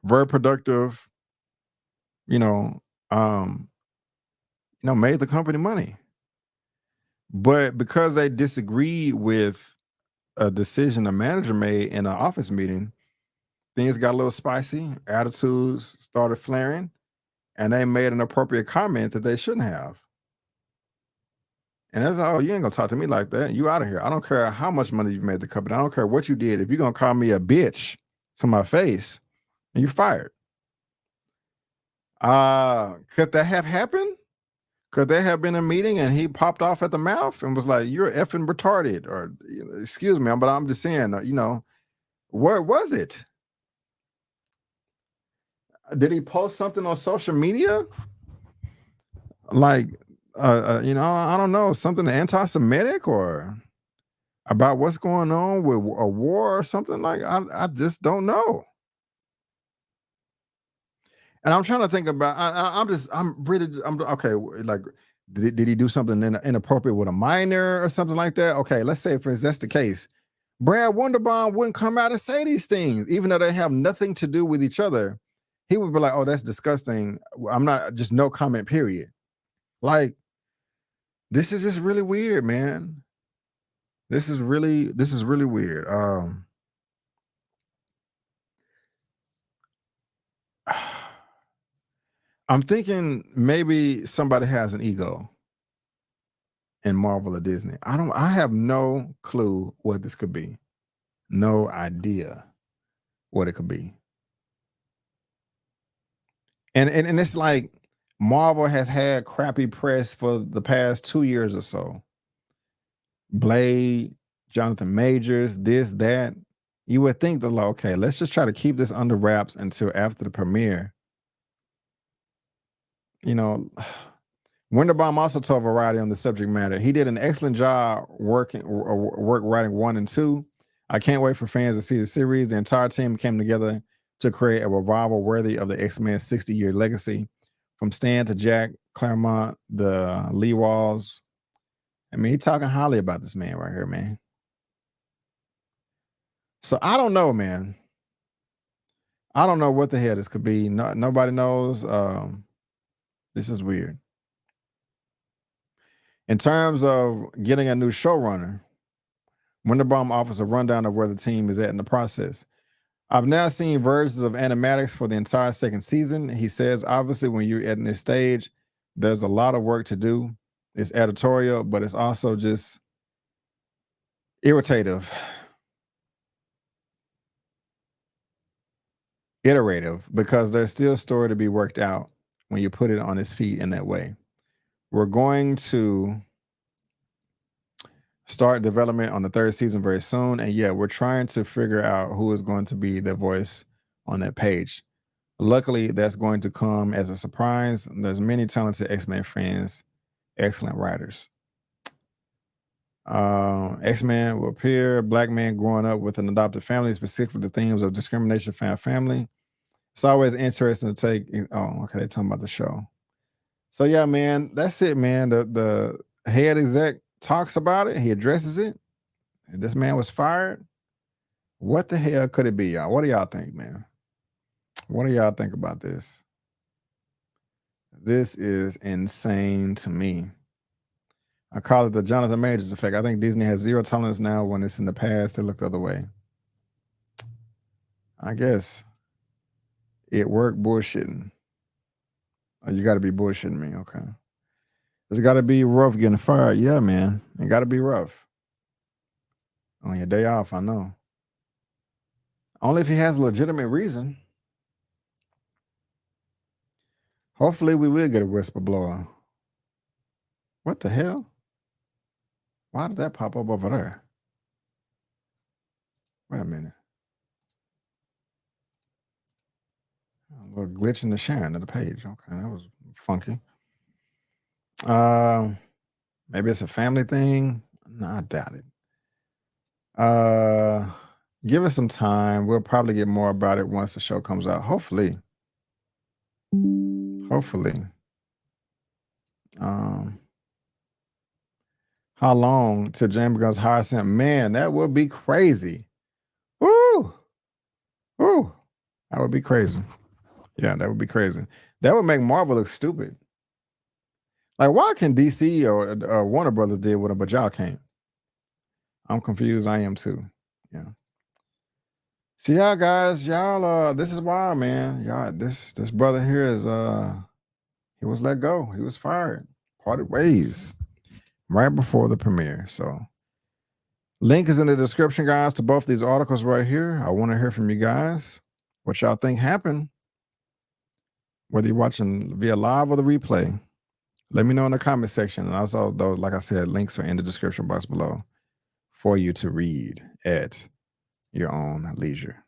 Very productive. Made the company money. But because they disagreed with a decision a manager made in an office meeting, things got a little spicy. Attitudes started flaring, and they made an appropriate comment that they shouldn't have. And that's, oh, you ain't gonna talk to me like that. You out of here. I don't care how much money you made the company. I don't care what you did. If you're gonna call me a bitch to my face, and you're fired. Could that have happened? Could there have been a meeting and he popped off at the mouth and was like, "You're effing retarded," or excuse me, but I'm just saying, what was it? Did he post something on social media? Like, I don't know, something anti-Semitic or about what's going on with a war or something? Like, I just don't know. And I'm trying to think about. I'm okay. Like, did he do something inappropriate with a minor or something like that? Okay, let's say for instance that's the case. Brad Wonderbaum wouldn't come out and say these things, even though they have nothing to do with each other. He would be like, "Oh, that's disgusting. I'm not." Just no comment. Period. Like, this is just really weird, man. This is really weird. I'm thinking maybe somebody has an ego in Marvel or Disney. I have no clue what this could be. No idea what it could be. And it's like Marvel has had crappy press for the past 2 years or so. Blade, Jonathan Majors, this, that. You would think that, like, okay, let's just try to keep this under wraps until after the premiere. Wonderbaum also told Variety on the subject matter, he did an excellent job work writing 1 and 2. I can't wait for fans to see the series. The entire team came together to create a revival worthy of the X-Men 60-year legacy. From Stan to Jack Claremont, the Lee Walls. I mean, he's talking highly about this man right here, man. So I don't know, man. I don't know what the hell this could be. Nobody knows. This is weird. In terms of getting a new showrunner, Wonderbaum offers a rundown of where the team is at in the process. I've now seen versions of animatics for the entire second season. He says, obviously, when you're at this stage, there's a lot of work to do. It's editorial, but it's also just iterative, because there's still a story to be worked out when you put it on its feet in that way. We're going to start development on the 3rd season very soon. And yeah, we're trying to figure out who is going to be the voice on that page. Luckily, that's going to come as a surprise. There's many talented X-Men friends, excellent writers. X-Men will appear, black man growing up with an adopted family, specifically the themes of discrimination, family. It's always interesting to take. Oh, okay, they're talking about the show. So yeah, man, that's it, man. The head exec talks about it. He addresses it. This man was fired. What the hell could it be, y'all? What do y'all think, man? What do y'all think about this? This is insane to me. I call it the Jonathan Majors effect. I think Disney has zero tolerance now. When it's in the past, they look the other way. I guess it worked bullshitting. Oh, you got to be bullshitting me. Okay. It's got to be rough getting fired. Yeah, man. It got to be rough. On your day off, I know. Only if he has a legitimate reason. Hopefully we will get a whistleblower. What the hell? Why did that pop up over there? Wait a minute. A little glitch in the sharing of the page. Okay, that was funky. Maybe it's a family thing. No, I doubt it. Give us some time. We'll probably get more about it once the show comes out. Hopefully. How long till James becomes higher simp? Man, that would be crazy. Woo! Woo! That would be crazy. Yeah, that would be crazy. That would make Marvel look stupid. Like, why can DC or Warner Brothers deal with them, but y'all can't? I'm confused. I am too. Yeah. So yeah, guys, y'all, this is wild, man. Y'all, this brother here is he was let go. He was fired. Parted ways right before the premiere. So link is in the description, guys, to both these articles right here. I want to hear from you guys. What y'all think happened? Whether you're watching via live or the replay, let me know in the comment section. And also, those, like I said, links are in the description box below for you to read at your own leisure.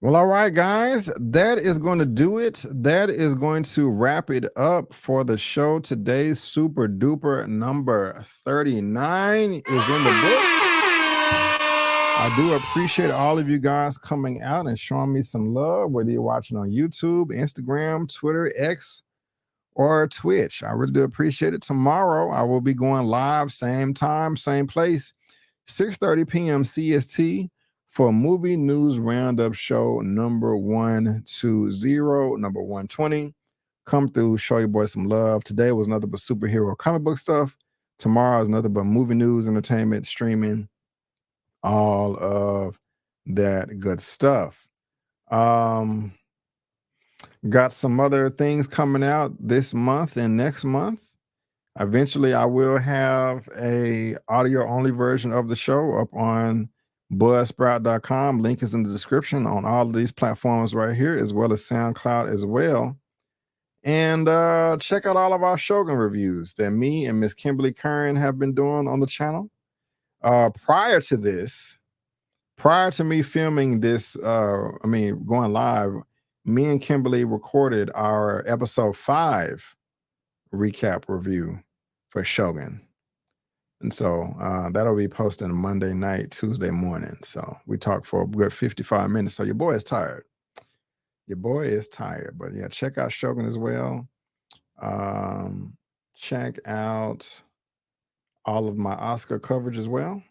Well, all right, guys, that is going to do it. That is going to wrap it up for the show. Today's super duper number 39 is in the books. I do appreciate all of you guys coming out and showing me some love, whether you're watching on YouTube, Instagram, Twitter, X, or Twitch. I really do appreciate it. Tomorrow, I will be going live, same time, same place, 6:30 p.m. CST for Movie News Roundup show number 120, number 120. Come through, show your boy some love. Today was nothing but superhero comic book stuff. Tomorrow is nothing but movie news, entertainment, streaming, all of that good stuff. Got some other things coming out this month and next month. Eventually, I will have a audio only version of the show up on buzzsprout.com. Link is in the description on all of these platforms right here, as well as SoundCloud as well. And check out all of our Shogun reviews that me and Miss Kimberly Curran have been doing on the channel. Prior to me filming this, going live, me and Kimberly recorded our episode 5 recap review for Shogun. And so that'll be posted Monday night, Tuesday morning. So we talked for a good 55 minutes. So your boy is tired. Your boy is tired. But yeah, check out Shogun as well. Check out all of my Oscar coverage as well.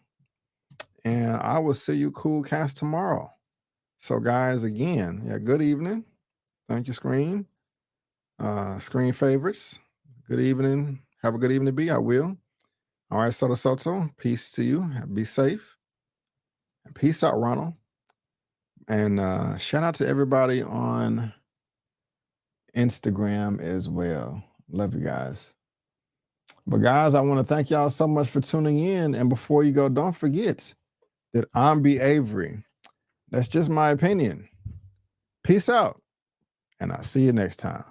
And I will see you cool cast tomorrow. So guys, again, yeah, good evening. Thank you, Screen. Screen favorites. Good evening. Have a good evening, B. I will. All right, Soto. Peace to you. Be safe. And peace out, Ronald. And shout out to everybody on Instagram as well. Love you guys. But guys, I want to thank y'all so much for tuning in. And before you go, don't forget that I'm B. Avery. That's just my opinion. Peace out. And I'll see you next time.